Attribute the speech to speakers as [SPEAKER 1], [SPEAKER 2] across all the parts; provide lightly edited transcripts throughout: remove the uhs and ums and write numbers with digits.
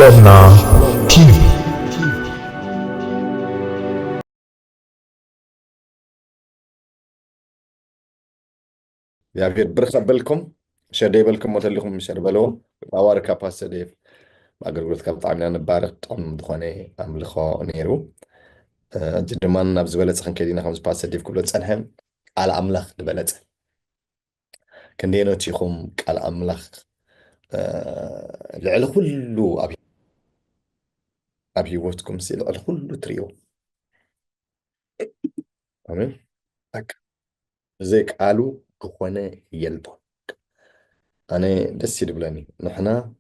[SPEAKER 1] Shalom na TV.
[SPEAKER 2] يا فير برخة بالكم شدي بالكم وتليكم مش بلو أوار كاباس ديف أقول قلت كاب طعمنا نبارك طعم دخاني أملخو نيرو جدمان نبز بلد سخن كدينا خمس باس ديف كله تسنهم على أملخ البلد كندينو تيخم على أملخ العل كله أبي وقتكم سيل العل كله تريو أمين أك زيك قالوا دخاني يلبو أنا دس يدبلاني نحنا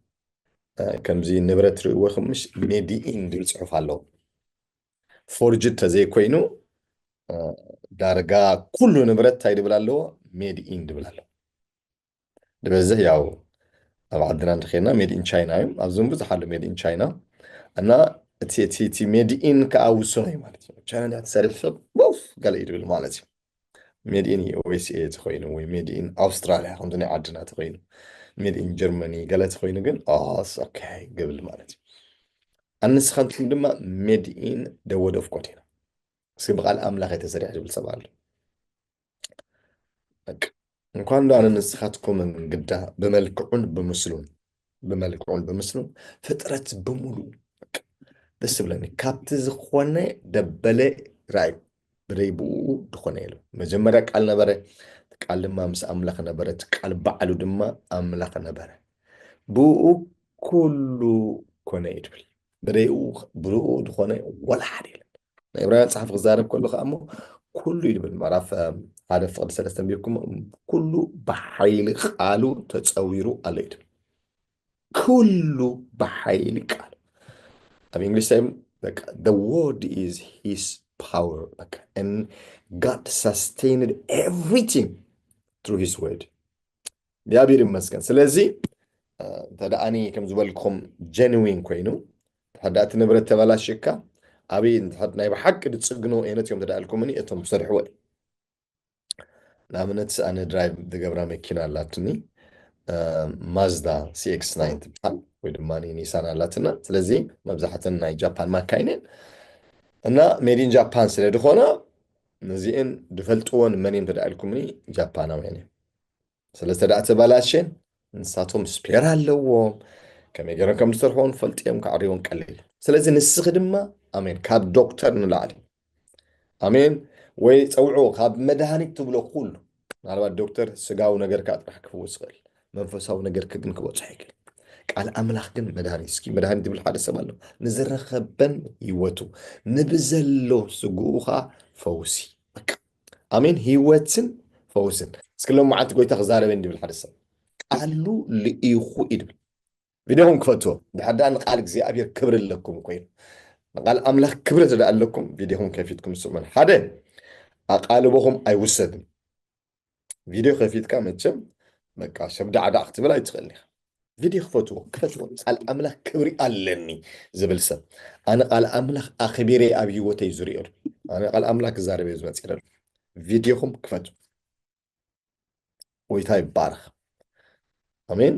[SPEAKER 2] كمزي نبرة رؤوة مش ميديين دول صحف على فورجت زي كوينو دارجا كل نبرة تايد بلالو ميديين دبلالو دبزه ياو أبعدنا نخينا ميد إن تشاينا أظن بس حلو ميد إن تشاينا أنا تي ميد إن كأوسوني مالتي تشاينا تسالف بوف قال يدبل مالتي ميد إن يو إس إيه تخوينو وميد إن أستراليا عندنا عدنا تخوينو ميد إن جرماني قالت تخوينو قال أوكي قبل مالتي أنسخنتكم دما ميد إن ذا وورد أوف God هنا سيبقى الأملاك يتسرع جبل سبال እንኳን ዳን ንስኻትኩም እንግዳ ብመልክዑን ብምስሉን ፍጥረት ብምሉ ደስ ብለኒ ካብቲ ዝኾነ ደበለ ራእይ ብደይብኡ ድኾነ ኢሉ መጀመርያ ቃል ነበረ ቃል ድማ ምስ ኣምላኽ ነበረ እቲ ቃል በዓሉ ድማ ኣምላኽ ነበረ ብኡ ኩሉ ኮነ እዩ ድብል ብርኡ ድኾነ ወላ ሓደ የለን ናይ ዕብራውያን ፀሓፍ ክዛረብ ከሎ ከዓ እሞ ኩሉ ይድብል ምዕራፍ ሓደ ፍቅዲ ሰለስተ ቢርኩም ኩሉ ብሓይሊ ቃሉ ተፀዊሩ ኣሎ ይድብል ኩሉ ብሓይሊ ቃሉ ኣብ እንግሊዝ ታይም በቃ the word is his power በቃ and God sustained everything through his word እግዚአብሔር ይመስገን ስለዚ ተዳኣኒ ከም ዝበልኩም ጀንዊን ኮይኑ ተዳእቲ ንብረት ተበላሽካ أبي نحن بحق تسجنوا إنت يوم تدعلكم مني أتم صرحوا نعمنت أنا درايف دقبرا مكينا لاتني مازدا CX-9 تبحال ويدماني نيسان لاتنا سلزي مبزحتنا جابان ما كاينين أنا ميدين جابان سلدخونا نزيين دفلتون منين تدعلكم مني جابانا ويني سلزي تدعت بلاشين نساتهم سبيرا اللوهم كم يجرون كم تصرحون فلتيهم كعريون قليل سلزي نستخدمها أمين كاب دكتور نلعب أمين ويتصوعوا كاب مدهاني تبلو كل على الدكتور سجاو نجر كات رح كفو صغير منفساو نجر كدن كبوت حيكل قال أملاخ كن مدهاني سكي مدهاني تبل حادث سمالو نزر خبن يوتو نبزلو سجوخا فوسي أمين هيوتن فوسن سكلهم معات قوي تخزار بين دبل حادث قالوا لإيخو إدبل فيديوهم كفتو بحد أن قالك زي أبير كبر لكم كوين قال أملاك كبرت لأن لكم فيديوهم كيفيتكم السؤال حدا أقالبهم أي وسد فيديو خفيت كامتشم بقى شبدا عدا اختبار يتخلي فيديو خفتو قال أملاك كبري ألني زبل سب أنا قال أملاك أخبيري أبي وتي زرير أنا قال أملاك زاربي زمت كده فيديوهم كفتو ويتاي بارخ أمين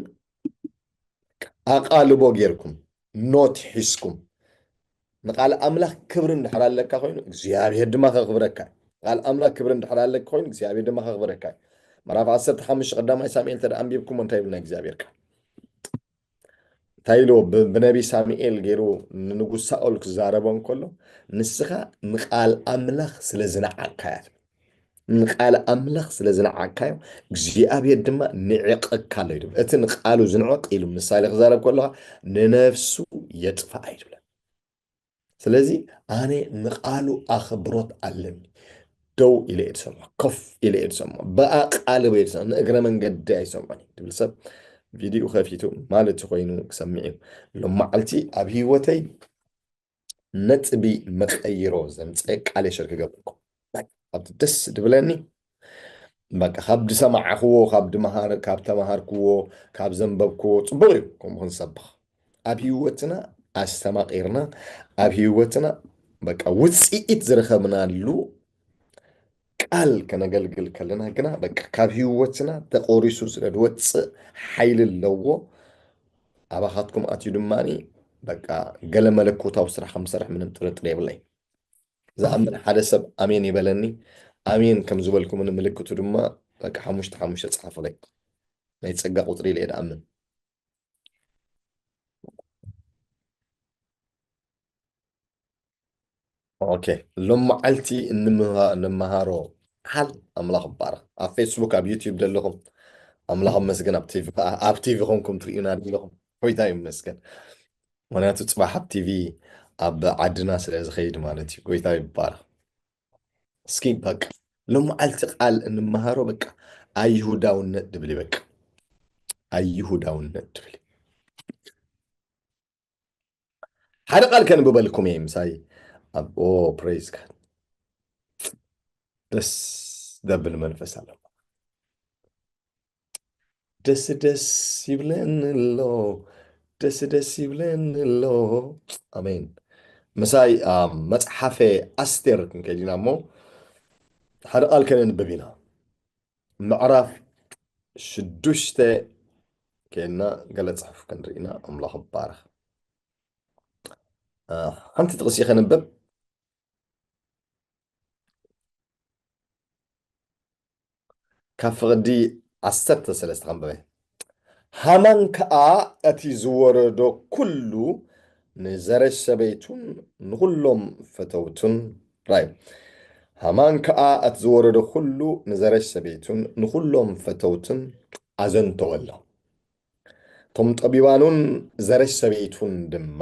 [SPEAKER 2] أقالبو غيركم نوت حسكم نقال أملاك كبر حلال لك خوين زيابي دماغ خبرك قال أملاك كبر حلال لك خوين زيابي دماغ خبرك مرافع 15 قدام ساميل ترى أنبيكم من تايبنا زيابيرك تايلو بنبي ساميل غيرو ننقص سألك زاربون كله نسخة نقال أملاك سلزنا عكاية نقال أملاك سلزنا عكاية زيابي دماغ نعق كله يدب أتن قالوا زنعق إلو مسالي زارب كله ننفسه يدفع يدب سلازي أنا نقالو أخبرت علمني دو إلى إرسمه كف إلى إرسمه بقى قالب إرسمه نقرأ من قد يسمعني تبلسب فيديو خفيتو مالت خوينو سمعين لما قلتي أبي وتي نتبي مخيرو زمتك على شركة قبلكم خبت دس دبلاني بقى خبد سمع أخوه خبد مهار كابت مهار كوه كاب زنبب كوه صبري كم هنصبخ أبي وتنا أستمع غيرنا أبي وتنا بقى وسيت زرخمنا له قال كنا قلقل كلنا كنا بقى كابي وتنا تقوريسوس الوتس حيل اللو أبا خاتكم أتي دماني በቃ ገለ መለኮታዊ ስራሕ ከም ዝሰርሕ ምንም ጥርጥር የብለይ ዝኣምን ሓደ ሰብ ኣሜን ይበለኒ ኣሜን ከም ዝበልኩምን ምልክቱ ድማ በቃ 5 ፃሓፈለይ ናይ ፀጋ ቁጥሪ ኢለ ድኣምን ኦኬ ሎም መዓልቲ እንመሃሮ ሓል ኣምላኽ ይባረኽ ኣብ ፌስቡክ ኣብ ዩቲዩብ ዘለኹም ኣምላኽ መስገን ኣብ ቲቪ ኮንኩም ትርእዩና ዘለኹም ጎይታ ይመስገን ምክንያቱ ፅባሕ ኣብ ቲቪ ኣብ ዓድና ስለ ዝኸይድ ማለት እዩ ጎይታ ይባረኽ እስኪ በቃ ሎም መዓልቲ ቃል እንመሃሮ በቃ ኣይሁዳውነት ድብል በቃ ኣይሁዳውነት ድብል ሓደ ቃል ከንብበልኩም እየ ምሳይ ኣብ ፕሬዝ ጋድ ደስ ደብል መንፈስ ኣሎ ደስ ደስ ይብለንሎ ደስ ደስ ይብለንሎ ኣሜን ምሳይ መፅሓፈ ኣስቴር ክንከይድና እሞ ሓደ ቃል ከነንብብ ኢና ምዕራፍ 6 كأننا قالت صحف كان رئينا أملاح بارخ حمت تغسي خنبب كاف غدي عسرت سلست غنببه همان كا أتي زوردو كله نزر السبيتون نغلهم فتوتون رايب همان كا أتزوردو كله نزر السبيتون نغلهم فتوتون أزن تولو ቶም ጠቢባኑን ዘረሽ ሰበይቱን ድማ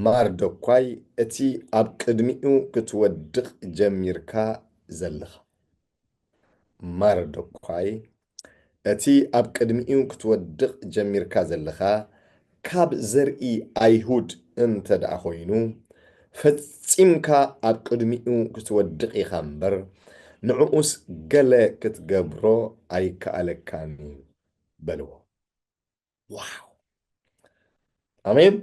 [SPEAKER 2] ማርዶኳይ እቲ ኣብ ቅድሚኡ ክትወድቕ ጀሚርካ ዘለኻ ማርዶኳይ እቲ ኣብ ቅድሚኡ ክትወድቕ ጀሚርካ ዘለኻ ካብ ዘርኢ ኣይሁድ እንተ ደኣ ኮይኑ ፈፂምካ ኣብ ቅድሚኡ ክትወድቕ ኢኻ እምበር ንዕኡስ ገለ ክትገብሮ ኣይከኣለካኒ በልዎ ዋው ኣሜን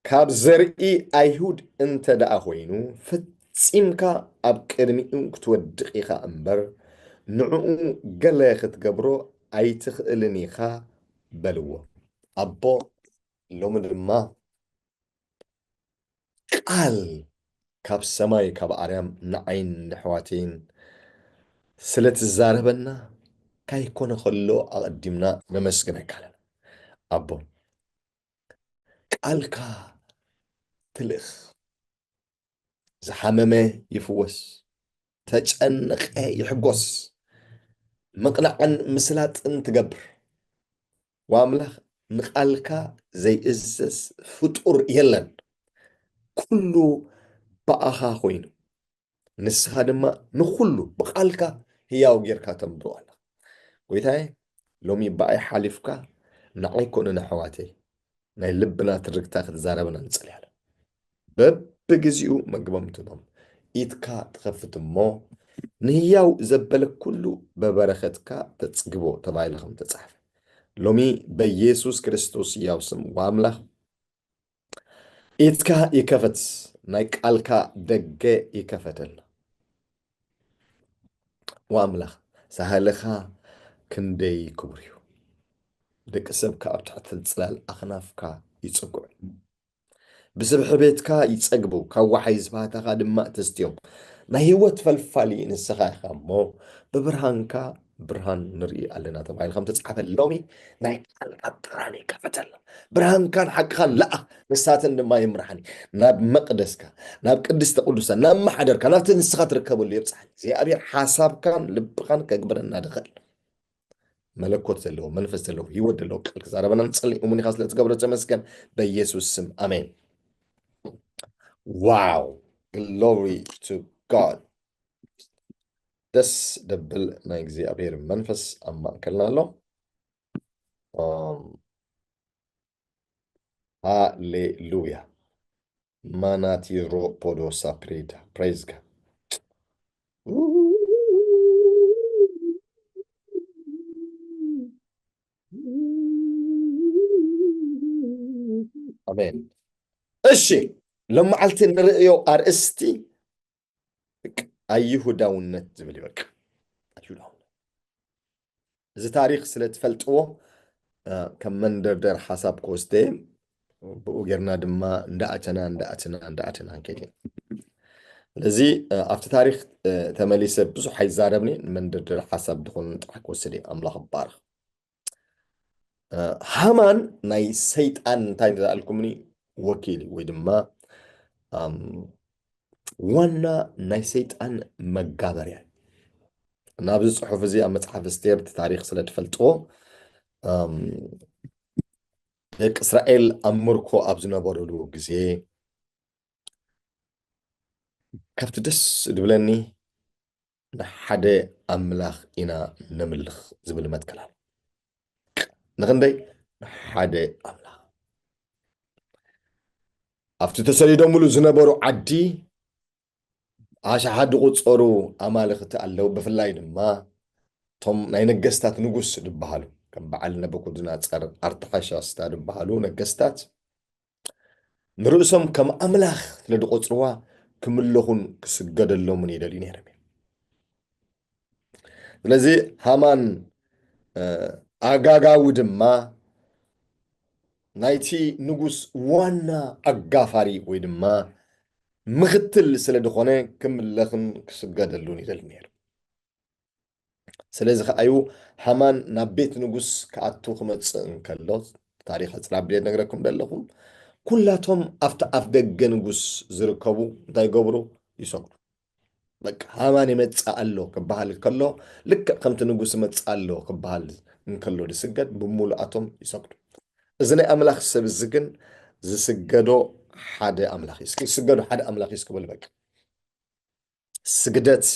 [SPEAKER 2] ካብ ዘርኢ ኣይሁድ እንተ ደኣ ኮይኑ ፈፂምካ ኣብ ቅድሚኡ ክትወድቕ ኢኻ እምበር ንዕኡ ገለ ክትገብሮ ኣይትኽእልን ኢኻ በልዎ ኣቦ ሎሚ ድማ ቃል ካብ ሰማይ ካብ ኣርያም ንዓይን ንኣሕዋተይን ስለትዛረበና ካይኮነ ከሎ ኣቐዲምና ነመስግነካ ኣለና ኣቦ ቃልካ ትልእኽ ዝሓመመ ይፍወስ ተጨነቐ ይሕጎስ መቕናዕን ምስላጥን ትገብር ወኣምላኽ ንቃልካ ዘይእዘዝ ፍጡር የለን ኩሉ በኣኻ ኮይኑ ንስኻ ድማ ንኩሉ ብቃልካ ህያው ጌርካ ተምብሮ ኣላ ጎይታዬ ሎሚ በኣይ ሓሊፍካ ንዓይ ኮነ ንኣሕዋተይ ናይ ልብና ትርግታ ክትዛረበና ንፅልይ ኣለ በብግዚኡ መግቦም ትቦም ኢትካ ትኸፍት እሞ ንህያው ዘበለ ኩሉ በበረኸትካ ተፅግቦ ተባሂሉ ከም ተፃሕፈ ሎሚ በኢየሱስ ክርስቶስ ሕያው ስም ወኣምላኽ ኢትካ ይከፈት ናይ ቃልካ ደገ ይከፈተልና ወኣምላኽ ሳህልኻ ክንደይ ክቡር እዩ ደቂ ሰብካ ኣብ ትሕቲ ፅላል ኣኽናፍካ ይፅጉዑ ብስብሒ ቤትካ ይፀግቡ ካብ ዋሓይ ዝባህታኻ ድማ ተስትዮም ናይ ህይወት ፈልፋሊ ንስኻ ኢኻ እሞ ብብርሃንካ ብርሃን ንርኢ ኣለና ተባሂሉ ከም ተፃሓፈ ሎሚ ናይ ቃልካ ብርሃን ይከፈተልና ብርሃንካን ሓቅኻን ለኣኽ ንሳትን ድማ ይምርሓኒ ናብ መቅደስካ ናብ ቅድስተ ቅዱሳን ናብ ማሓደርካ ናብቲ ንስኻ ትርከበሉ የብፅሓኒ እግዚኣብሔር ሓሳብካን ልብኻን ከግብረና ድኽእል መለኮት ዘለዎ መንፈስ ዘለዎ ህይወት ዘለዎ ቃል ክዛረበና ንፅልይ እሙን ኢኻ ስለትገብሮ ተመስገን በኢየሱስ ስም ኣሜን ዋው ግሎሪ ቱ ጋድ ደስ ደብል ናይ እግዚኣብሔር መንፈስ ኣብ ማእከልና ኣሎ ሃሌሉያ ማናቲሮ ፖዶሳ ፕሬዳ ፕሬዝ ጋድ ኣሜን እሺ ለመዓልቲ ንርእዮ ኣርእስቲ ኣይሁዳውነት ዝብል ይበቅ ኣይሁዳውነት እዚ ታሪክ ስለትፈልጥዎ ከም መንደርደር ሓሳብ ክወስደ ብኡጌርና ድማ እንዳኣተና ንከይድ ስለዚ ኣብቲ ታሪክ ተመሊሰ ብዙሕ ኣይዛረብኒ መንደርደር ሓሳብ ድኾን ጥራሕ ክወስድ እየ ኣምላኽ ባርኽ ሃማን ናይ ሰይጣን እንታይ ንዛኣልኩምኒ ወኪል ወይ ድማ ዋና ናይ ሰይጣን መጋበርያ ናብዚ ፅሑፍ እዚ ኣብ መፅሓፍ እስተር እቲ ታሪክ ስለ ትፈልጥዎ ደቂ እስራኤል ኣብ ምርኮ ኣብ ዝነበረሉ ግዜ ካብቲ ደስ ድብለኒ ንሓደ ኣምላኽ ኢና ነምልኽ ዝብል መትከላ ንኽንደይ ሓደ ኣምላኽ ኣብቲ ተሰሊዶምሉ ዝነበሩ ዓዲ ኣሽሓ ድቁፀሩ ኣማልኽቲ ኣለዉ ብፍላይ ድማ እቶም ናይ ነገስታት ንጉስ ድበሃሉ ከም በዓል ነቡከደነፆር ኣርተሓሻስታ ድበሃሉ ነገስታት ንርእሶም ከም ኣምላኽ ስለድቆፅርዋ ክምለኹን ክስገደሎምን ይደልዩ ነይሮም ስለዚ ሃማን ኣጋጋዊ ድማ ናይቲ ንጉስ ዋና ኣጋፋሪ ወይ ድማ ምኽትል ስለ ድኾነ ክምለኽን ክስገደሉን ይደሊ ነይሩ ስለዚ ከኣዩ ሃማን ናብ ቤት ንጉስ ክኣቱ ክመፅእ እንከሎ ታሪክ ኣፅላብድየ ነግረኩም ዘለኹም ኩላቶም ኣብቲ ኣፍ ደገ ንጉስ ዝርከቡ እንታይ ገብሩ ይሰግዱ በቃ ሃማን ይመፅእ ኣሎ ክበሃል ከሎ ልክዕ ከምቲ ንጉስ ይመፅእ ኣሎ ክበሃል እንከሎ ዝስገድ ብምሉኣቶም ይሰግዱ እዚ ናይ ኣምላኽ ሰብ እዚ ግን ዝስገዶ ሓደ ኣምላኽ እስኪ ዝስገዶ ሓደ ኣምላኽ እስክብል በቃ ስግደት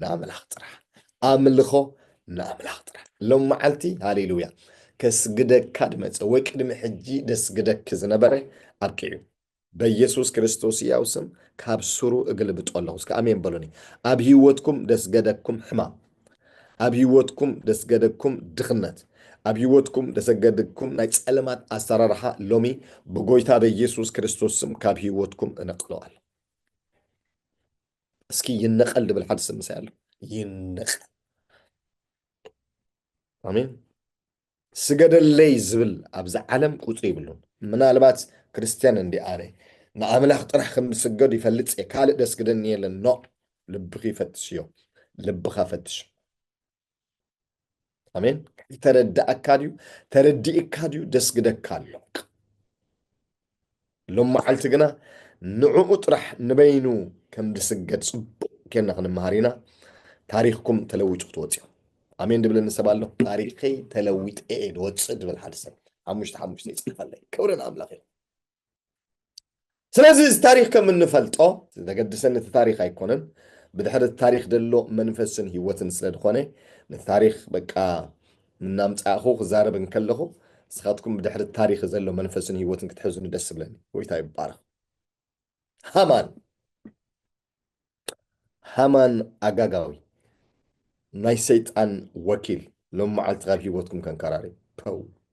[SPEAKER 2] ንኣምላኽ ጥራሕ ኣምልኾ ንኣምላኽ ጥራሕ ሎም መዓልቲ ሃሌሉያ ከስግደካ ድመፀ ወይ ቅድሚ ሕጂ ደስግደክ ዝነበረ ኣብቂዑ በኢየሱስ ክርስቶስ ያው ስም ካብ ስሩ እግልብጦ ኣለኹ እስከ ኣሜን በሉኒ ኣብ ህይወትኩም ደስገደኩም ሕማም ኣብ ህይወትኩም ደስገደኩም ድኽነት ኣብ ህይወትኩም ደሰገድኩም ናይ ፀለማት ኣሰራርሓ ሎሚ ብጎይታ በኢየሱስ ክርስቶስ ስም ካብ ህይወትኩም እነቅለዋል እስኪ ይነቀል ድብል ሓደ ስም ሳይ ኣሎ ይነቀል ኣሜን ስገደለይ ዝብል ኣብዚ ዓለም ቁፅሪ ይብሉን ምናልባት ክርስቲያን እንዲ ኣነ ንኣምላኽ ጥራሕ ከምዝስገዱ ይፈልጥ እየ ካልእ ደስግደኒ የለን ኖ ልብኺ ይፈትሽ እዮ ልብኻ ፈትሽ ኣሜን ተረዳእካ ድዩ ተረዲእካ ድዩ ደስግደካ ኣሎ ሎም መዓልቲ ግና ንዕኡ ጥራሕ ንበይኑ ከም ዝስገድ ፅቡቅ ኬና ክንመሃር ኢና ታሪክኩም ተለዊጡ ክትወፅዩ ኣሜን ድብለኒ ሰብ ኣሎ ታሪከይ ተለዊጠ እየ ዝወፅእ ድብል ሓደ ሰብ ሓሙሽተ ይፅልፈለይ ክብሪ ንኣምላኽ እዩ ስለዚ እዚ ታሪክ ከም እንፈልጦ ዘገድሰኒ እቲ ታሪክ ኣይኮነን ብድሕሪ ታሪክ ደሎ መንፈስን ህይወትን ስለ ዝኾነ ነቲ ታሪክ በቃ ምናምፃእኹ ክዛረብ እንከለኹ ንስኻትኩም ብድሕሪ ታሪክ ዘሎ መንፈስን ህይወትን ክትሕዙን ደስ ብለኒ ጎይታ ይባረኽ ሃማን ኣጋጋዊ ናይ ሰይጣን ወኪል ሎም መዓልቲ ካብ ህይወትኩም ከንከራሪ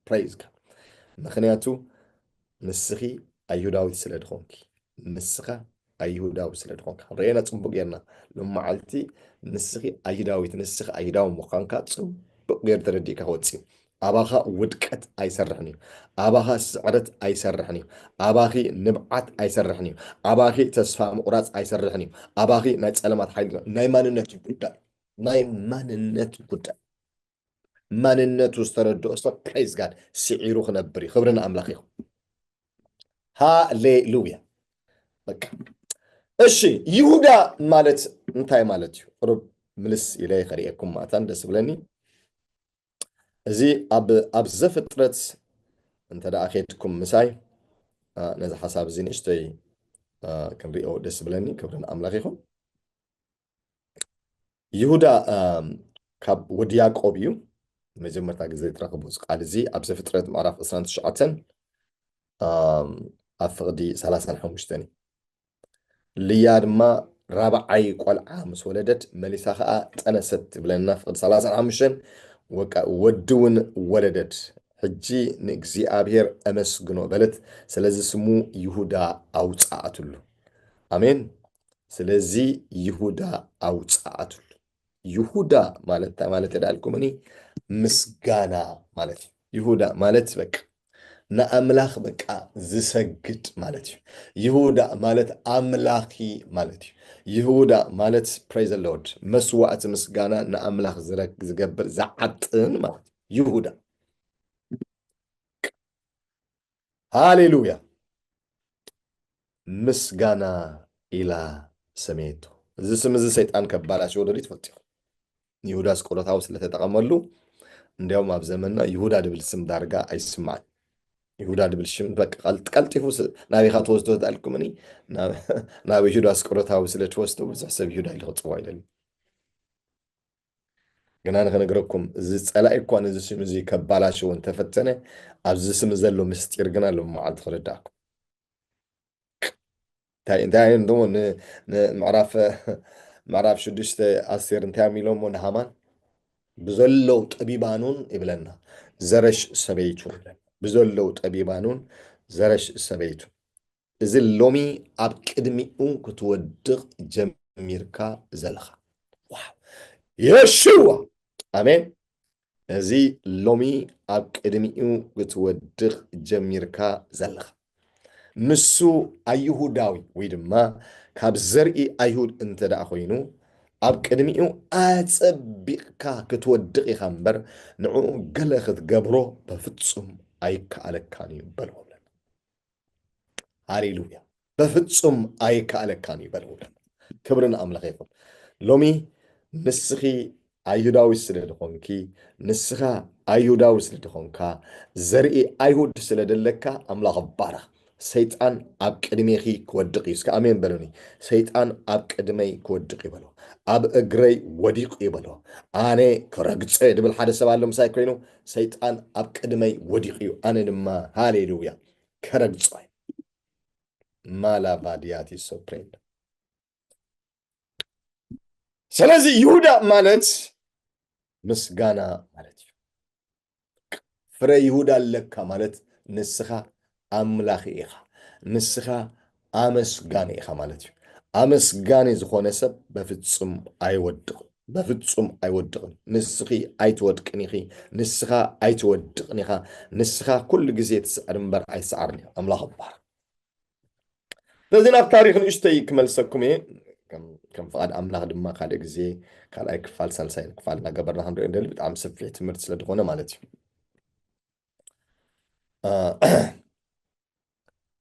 [SPEAKER 2] ፕሬዝ ጋድ ምክንያቱ ንስኺ ኣይሁዳዊት ስለ ድኾንኪ ንስኻ ኣይሁዳዊ ስለ ድኾንካ ርአና ፅቡቅ ጌርና ሎም መዓልቲ ንስኺ ኣይሁዳዊት ንስኺ ኣይሁዳዊ ምዃንካ ፅቡቅ ጌር ተረዲእካ ክወፅእ ኣባኻ ውድቀት ኣይሰርሕን እዩ ኣባኻ ስዕረት ኣይሰርሕን እዩ ኣባኺ ንብዓት ኣይሰርሕን እዩ ኣባኺ ተስፋ ምቁራፅ ኣይሰርሕን እዩ ኣባኺ ናይ ፀለማት ሓይሊ ናይ ማንነት ጉዳይ ናይ ማንነት ጉዳይ ማንነቱ ዝተረድኦ ሰብ ፕሬዝ ጋድ ስዒሩ ክነብር እዩ ክብሪ ንኣምላኽ ኢኹም ሃሌሉያ በቃ እሺ ይሁዳ ማለት እንታይ ማለት እዩ ቁሩብ ምልስ ኢለይ ከሪአኩም ማእታን ደስ ብለኒ እዚ ኣብ ዘፍጥረት እንተ ደኣ ኬድኩም ምሳይ ነዚ ሓሳብ እዚ ንእሽተይ ክንሪኦ ደስ ብለኒ ክብሪ ንኣምላኽ ኢኹም ይሁዳ ካብ ወዲ ያዕቆብ እዩ መጀመርታ ግዜ ትረኽቡ ቃል እዚ ኣብ ዘፍጥረት ምዕራፍ 29 ኣብ ፍቕዲ 35 እዩ ልያ ድማ ራብዓይ ቆልዓ ምስ ወለደት መሊሳ ከዓ ጠነሰት ትብለና ፍቕዲ 35 ወዲ እውን ወለደት ሕጂ ንእግዚኣብሔር ኣመስግኖ በለት ስለዚ ስሙ ይሁዳ ኣውፃኣትሉ ኣሜን ስለዚ ይሁዳ ኣውፃኣትሉ ይሁዳ ማለት ማለት ዳልኩምኒ ምስጋና ማለት ይሁዳ ማለት በቃ ንኣምላኽ በቃ ዝሰግድ ማለት እዩ። ይሁዳ ማለት ኣምላኺ ማለት እዩ። ይሁዳ ማለት ፕሬዝ ሎርድ መስዋዕቲ ምስጋና ንኣምላኽ ዝገብር ዝዓጥን ማለት እዩ። ይሁዳ ሃሌሉያ ምስጋና ኢላ ሰሜቶ። እዚ ስም እዚ ሰይጣን ከባላሽዎ ደሊ ትፈልጥ ይኹን ይሁዳ ስቆሮታዊ ስለተጠቐመሉ እንዲያውም ኣብ ዘመንና ይሁዳ ድብል ስም ዳርጋ ኣይስማዕን። ይሁዳ ድብል ሽም በቃ ቀልጢፉ ናበይ ኢኻ ትወስዶ ተኣልኩምኒ ናብ ይሁዳ ስቆሮታዊ ስለ ትወስዶ ብዙሕ ሰብ ይሁዳ ኢሉ ክፅዋዕ ይደሊ። ግና ንኽነግረኩም እዚ ፀላኢ እኳ ነዚ ስም እዚ ከባላሽዎ እንተፈተነ ኣብዚ ስም ዘሎ ምስጢር ግን ኣሎ መዓልቲ ክርዳእኩም እንታይ ደሞ ምዕራፍ 6 ኣስቴር እንታይ ሚሎም ንሃማን ብዘለው ጠቢባኑን ይብለና ዘረሽ ሰበይቱ ብዘለው ጠቢባኑን ዘረሽ ሰበይቱ እዚ ሎሚ ኣብ ቅድሚኡ ክትወድቕ ጀሚርካ ዘለኻ የሽዋ ኣሜን። እዚ ሎሚ ኣብ ቅድሚኡ ክትወድቕ ጀሚርካ ዘለኻ ንሱ ኣይሁዳዊ ወይ ድማ ካብ ዘርኢ ኣይሁድ እንተ ደኣ ኮይኑ ኣብ ቅድሚኡ ኣፀቢቕካ ክትወድቕ ኢኻ እምበር ንዕኡ ገለ ክትገብሮ በፍጹም ኣይከኣለካን እዩ በልዎ ብለና። ሃሌሉያ በፍጹም ኣይከኣለካን እዩ በልዎ ብለና። ክብሪ ንኣምላኽ ይኹን። ሎሚ ንስኺ ኣይሁዳዊ ስለ ድኾንኪ ንስኻ ኣይሁዳዊ ስለ ድኾንካ ዘርኢ ኣይሁድ ስለ ደለካ ኣምላኽ ባረኽ። ሰይጣን ኣብ ቅድሜኺ ክወድቕ እዩ። እስከ ኣሜን በሉኒ። ሰይጣን ኣብ ቅድመይ ክወድቕ ይበሎ፣ ኣብ እግረይ ወዲቑ ይበሎ፣ ኣነ ክረግፀ ድብል ሓደ ሰብ ኣሎ ምሳይ ኮይኑ ሰይጣን ኣብ ቅድመይ ወዲቑ እዩ፣ ኣነ ድማ ሃሌሉያ ከረግፆ ማላባድያት ሶፕሬንድ። ስለዚ ይሁዳ ማለት ምስጋና ማለት እዩ። ፍረ ይሁዳ ኣለካ ማለት ንስኻ ኣምላኺ ኢኻ፣ ንስኻ ኣመስጋኒ ኢኻ ማለት እዩ። ኣመስጋኒ ዝኾነ ሰብ በፍጹም ኣይወድቕን፣ በፍጹም ኣይወድቕን። ንስኺ ኣይትወድቅን ኢኺ፣ ንስኻ ኣይትወድቕን ኢኻ፣ ንስኻ ኩሉ ግዜ ትስዕር እምበር ኣይትሰዓርን ኢኻ። ኣምላኽ ይባረክ። ስለዚ ናብ ታሪክ ንእሽተይ ክመልሰኩም እየ ከም ፍቓድ ኣምላኽ ድማ ካልእ ግዜ ካልኣይ ክፋል ሳልሳይ ክፋል እናገበርና ክንሪኦ ንደሊ ብጣዕሚ ሰፊሕ ትምህርቲ ስለ ዝኾነ ማለት እዩ።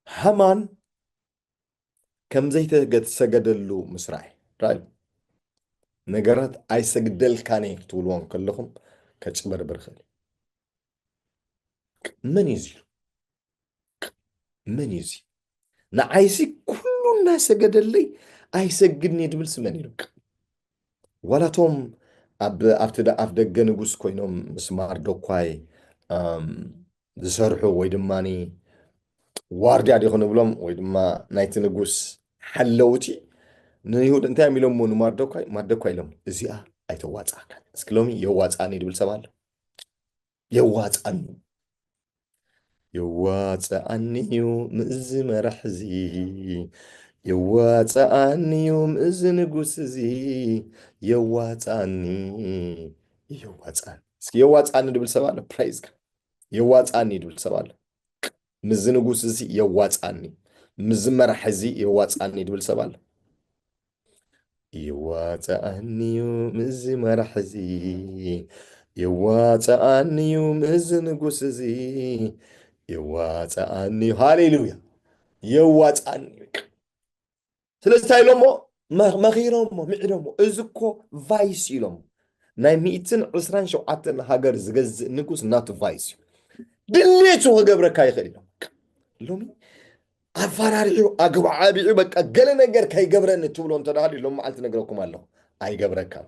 [SPEAKER 2] ሃማን ከም ዘይተሰገደሉ ምስ ረኣዩ ነገራት ኣይሰግደልካነ ክትብልዎም ከለኹም ከጭበርብር ክእል መን እዩ መን እዩ ንዓይሲ ኩሉ እናሰገደለይ ኣይሰግድኒ ድብል ስመን እዩ ዋላቶም ኣብ ደገ ንጉስ ኮይኖም ምስ ማርዶኳይ ዝሰርሑ ወይ ድማኒ ዋርድያ ዲኹን ብሎም ወይ ድማ ናይቲ ንጉስ ሓለውቲ ንይሁድ እንታይ ኢሎም ንማርዶኳይ ኢሎም እዚኣ ኣይተዋፅኣካን። እስኪ ሎሚ የዋፅኣኒ ድብል ሰብ ኣሎ? የዋፅኣኒ የዋፅኣኒዩ ምእዚ መራሕ እዚ የዋፅኣኒዩ ምእዚ ንጉስ እዚ የዋፅኣኒ የዋፅኣኒ። እስኪ የዋፅኣኒ ድብል ሰብ ኣሎ? ፕራይዝ የዋፅኣኒ ድብል ሰብ ኣሎ? ምዝ ንጉስ እዚ የዋፅኣኒ ምዝ መራሕ እዚ የዋፅኣኒ ድብል ሰብ ኣሎ? የዋፅኣኒዩ ምዝ መራሕ እዚ የዋፅኣኒዩ ምዝ ንጉስ እዚ የዋፅኣኒዩ ሃሌሉያ የዋፅኣኒ። ስለዝታይ ኢሎሞ መኺሮሞ ምዕዶሞ እዚ እኮ ቫይስ ኢሎም ናይ 127 ሃገር ዝገዝእ ንጉስ እናቱ ቫይስ እዩ ድሌቱ ክገብረካ ይኽእል ኢሎም ሎሚ ኣፈራሪሑ ኣግባዓቢዑ በቃ ገለ ነገር ከይገብረኒ ትብሎ እንተዳሃሉ ኢሎም መዓልቲ ነግረኩም ኣለኹ ኣይገብረካን።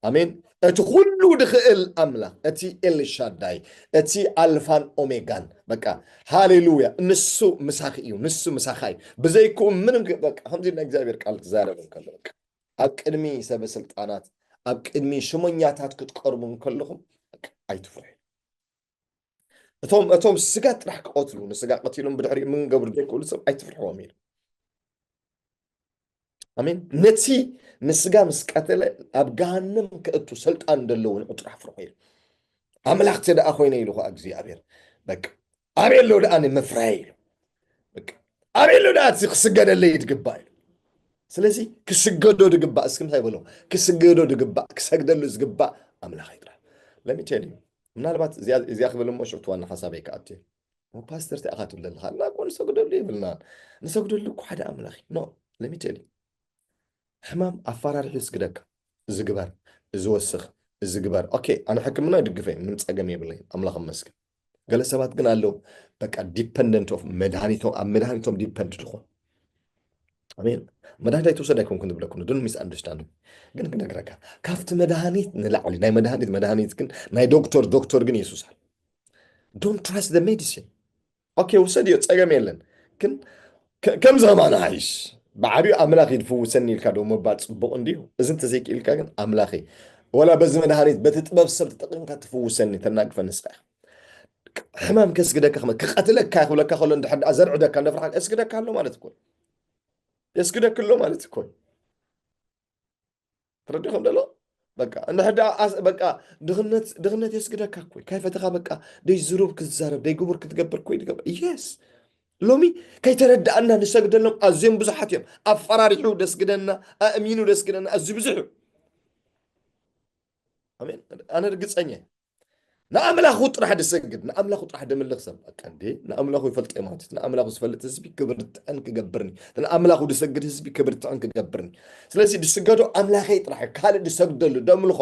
[SPEAKER 2] ኣሜን። እቲ ኩሉ ድኽእል ኣምላኽ እቲ ኤልሻዳይ እቲ ኣልፋን ኦሜጋን በቃ ሃሌሉያ ንሱ ምሳኺ እዩ፣ ንሱ ምሳኻ እዩ። ብዘይክኡ ምንም በቃ ከምዚ ናይ እግዚኣብሔር ቃል ክዛረብ ከሎ ኣብ ቅድሚ ሰበስልጣናት ኣብ ቅድሚ ሽሞኛታት ክትቀርቡ ከለኹም ኣይትፍርሑ። እቶም ስጋ ጥራሕ ክቆትሉ ንስጋ ቀቲሎም ብድሕሪ ምን ገብሩ ዘይክእሉ ሰብ ኣይትፍርሕዎም ኢሉ ኣሜን። ነቲ ንስጋ ምስ ቀተለ ኣብ ገሃነም ክእቱ ስልጣን ዘለዎ ንዑ ጥራሕ ፍርሑ ኢሉ ኣምላኽቲ ደኣ ኮይነ ኢሉ ኸ እግዚኣብሔር በቃ ኣበየሎ ደኣኒ መፍራይ ኢሉ ኣበየሎ ደኣ ክስገደለይ ትግባእ ኢሉ ስለዚ ክስገዶ ድግባእ እስኪ እንታይ በሎ ክስገዶ ድግባእ ክሰግደሉ ዝግባእ ኣምላኽ ይጥራሕ ለሚቴል እዩ ምናልባት እዚኣ ክብል እሞ ሽዑ ዋና ሓሳበይ ከኣት ፓስተር እንታይ ኢኻ ትብል ዘለኻ እና እኮ ንሰግደሉ ይብልና ንሰግደሉ እኮ ሓደ ኣምላኽ እዩ ኖ ለሚቴል እዩ ሕማም ኣፈራርሒ ዝግደካ እዚ ግበር እዚ ወስኽ እዚ ግበር ኦኬ ኣነ ሕክምና ይድግፈ ምን ፀገም የብለይ ኣምላኽ መስግን ገለ ሰባት ግን ኣለው በቃ ዲፐንደንት ኦፍ መድሃኒቶም ኣብ መድሃኒቶም ዲፐንድ ድኾን ኣሜን መድሃኒት ኣይትወሰድ ኣይኮንኩን ዝብለኩ ዶን ሚስ አንደርስታንድ ግን ክነግረካ ካብቲ መድሃኒት ንላዕሊ ናይ መድሃኒት ግን ናይ ዶክተር ግን ኢየሱስ ኣለ ዶንት ትራስት ዘ ሜዲሲን ኦኬ ውሰድ እዮ ፀገም የለን ግን ከም ዘማና ዓይሽ ብዓብዩ ኣምላኽ ይድፍውሰኒ ኢልካ ዶ መባል ፅቡቕ እንዲሁ እዚ እንተዘይክኢልካ ግን ኣምላኺ ወላ በዚ መድሃኒት በቲ ጥበብ ሰብ ተጠቂምካ ትፍውሰኒ ተናግፈ ንስኻ ሕማም ከስግደካ ክቐትለካ ይኽብለካ ከሎ እንድሕር ዘርዕደካ እንደፍርካ የስግደካ ኣሎ ማለት እኮ የስግደክ ኣሎ ማለት እኮ ትረዲኹም ደሎ በቃ እንድሕር በቃ ድኽነት የስግደካ እኮ ካይፈትኻ በቃ ደይ ዝሩብ ክትዛረብ ደይ ግቡር ክትገብር ኮይ የስ ሎሚ ከይተረዳእና ንሰግደሎም ኣዝዮም ብዙሓት እዮም ኣፈራሪሑ ደስግደና ኣእሚኑ ደስግደና ኣዝዩ ብዙሕ እዩ ኣሜን ኣነ ርግፀኛ ንኣምላኹ ጥራሕ ድሰግድ ንኣምላኹ ጥራሕ ድምልኽ ሰብ በቃ እንዴ ንኣምላኹ ይፈልጦ ማለት ንኣምላኹ ዝፈልጥ ህዝቢ ክብርትዕን ክገብርኒ ንኣምላኹ ድሰግድ ህዝቢ ክብርትዕን ክገብርኒ ስለዚ ድስገዶ ኣምላኸይ ጥራሕ ካልእ ድሰግደሉ ደምልኾ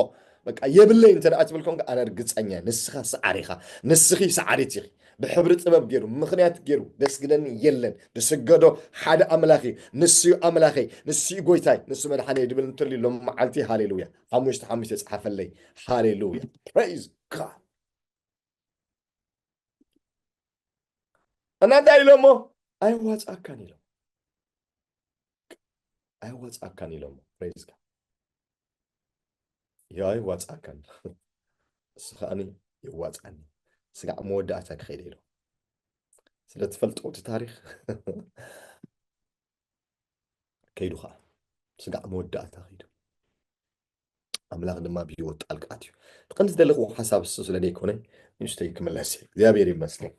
[SPEAKER 2] በቃ የብለይ እንተ ደኣ ትብል ኮንካ ኣነ ርግፀኛ ንስኻ ሰዓሪኻ ንስኺ ሰዓሪት ኢኺ ብሕብሪ ጥበብ ገይሩ ምኽንያት ገይሩ ደስግደኒ የለን ድስገዶ ሓደ ኣምላኺ ንስዩ ኣምላኸይ ንስዩ ጎይታይ ንሱ መድሓነይ ድብል እንተልዩ ሎም መዓልቲ ሃሌሉያ 5 ፀሓፈለይ ሃሌሉያ ፕሬዝ ጋድ እና እንታይ ኢሎሞ ኣይዋፅኣካን ኢሎም ኣይዋፅኣካን ኢሎሞ ፕሬዝ ጋድ ኣይዋፅኣካን እሱ ከዓኒ ይዋፅኣኒ ስጋዕ መወዳእታ ክኸይደ ኢሎ ስለ ትፈልጦ እቲ ታሪክ ከይዱ ከዓ ስጋዕ መወዳእታ ከይዱ ኣምላኽ ድማ ብሂወት ጣልቃት እዩ ትቐንዲ ዝደለኽዎ ሓሳብ እሱ ስለ ደይኮነ ንእሽተይ ክምለስ እዩ እግዚኣብሔር ይመስገን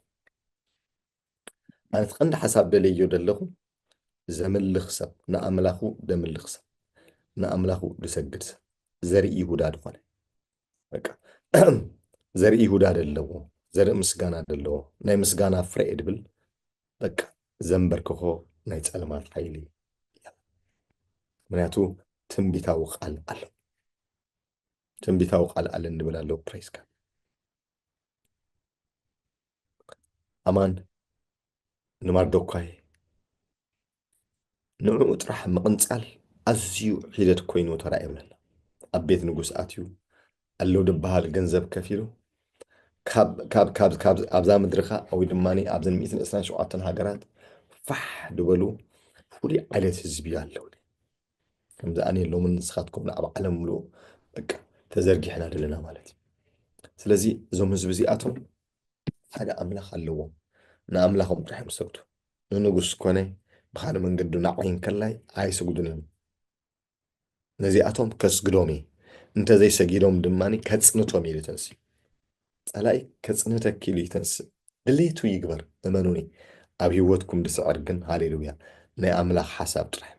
[SPEAKER 2] ኣነ ትቐንዲ ሓሳብ ደለዮ ዘለኹ ዘምልኽ ሰብ ንኣምላኹ ደምልኽ ሰብ ንኣምላኹ ዝሰግድ ሰብ ዘርኢ ይሁዳ ድኾነ በቃ ዘርኢ ይሁዳ ደለዎ ዘርኢ ምስጋና ደለዎ ናይ ምስጋና ፍረ ድብል በቃ ዘንበርክኾ ናይ ፀልማት ሓይሊ ምክንያቱ ትንቢታዊ ቃል ኣሎ ትንቢታዊ ቃል ኣለ እንብል ኣለዎ ፕሬዝ ጋድ ኣማን ንማርዶኳይ ንዕኡ ጥራሕ ምቕንፃል ኣዝዩ ሒደት ኮይኑ ተራእየብለና ኣብ ቤት ንጉስ ኣትዩ ኣለው ድበሃል ገንዘብ ከፊሉ ኣብዛ ምድርኻ ወይ ድማኒ ኣብዘን 127 ሃገራት ፋሕ ድበሉ ፍሉይ ዓይነት ህዝቢ ኣለው ከምዚ ኣነ ሎምን ንስኻትኩም ኣብ ዓለም ምሉእ በቃ ተዘርጊሕና ደለና ማለት እዩ ስለዚ እዞም ህዝቢ እዚኣቶም ሓደ ኣምላኽ ኣለዎም ንኣምላኾም ጥራሕም ሰግዱ ንንጉስ ኮነ ብካልእ መንገዲ ናዕይን ከላይ ኣይስግዱን እዮም ነዚኣቶም ከስግዶም እየ እንተዘይሰጊዶም ድማኒ ከፅንቶም ኢሉ ተንስዩ ፀላይ ከፅንተክ ኢሉ ይተንስእ ድሌቱ ይግበር እመኑኒ ኣብ ሂወትኩም ድስዕር ግን ሃሌሉያ ናይ ኣምላኽ ሓሳብ ጥራሕ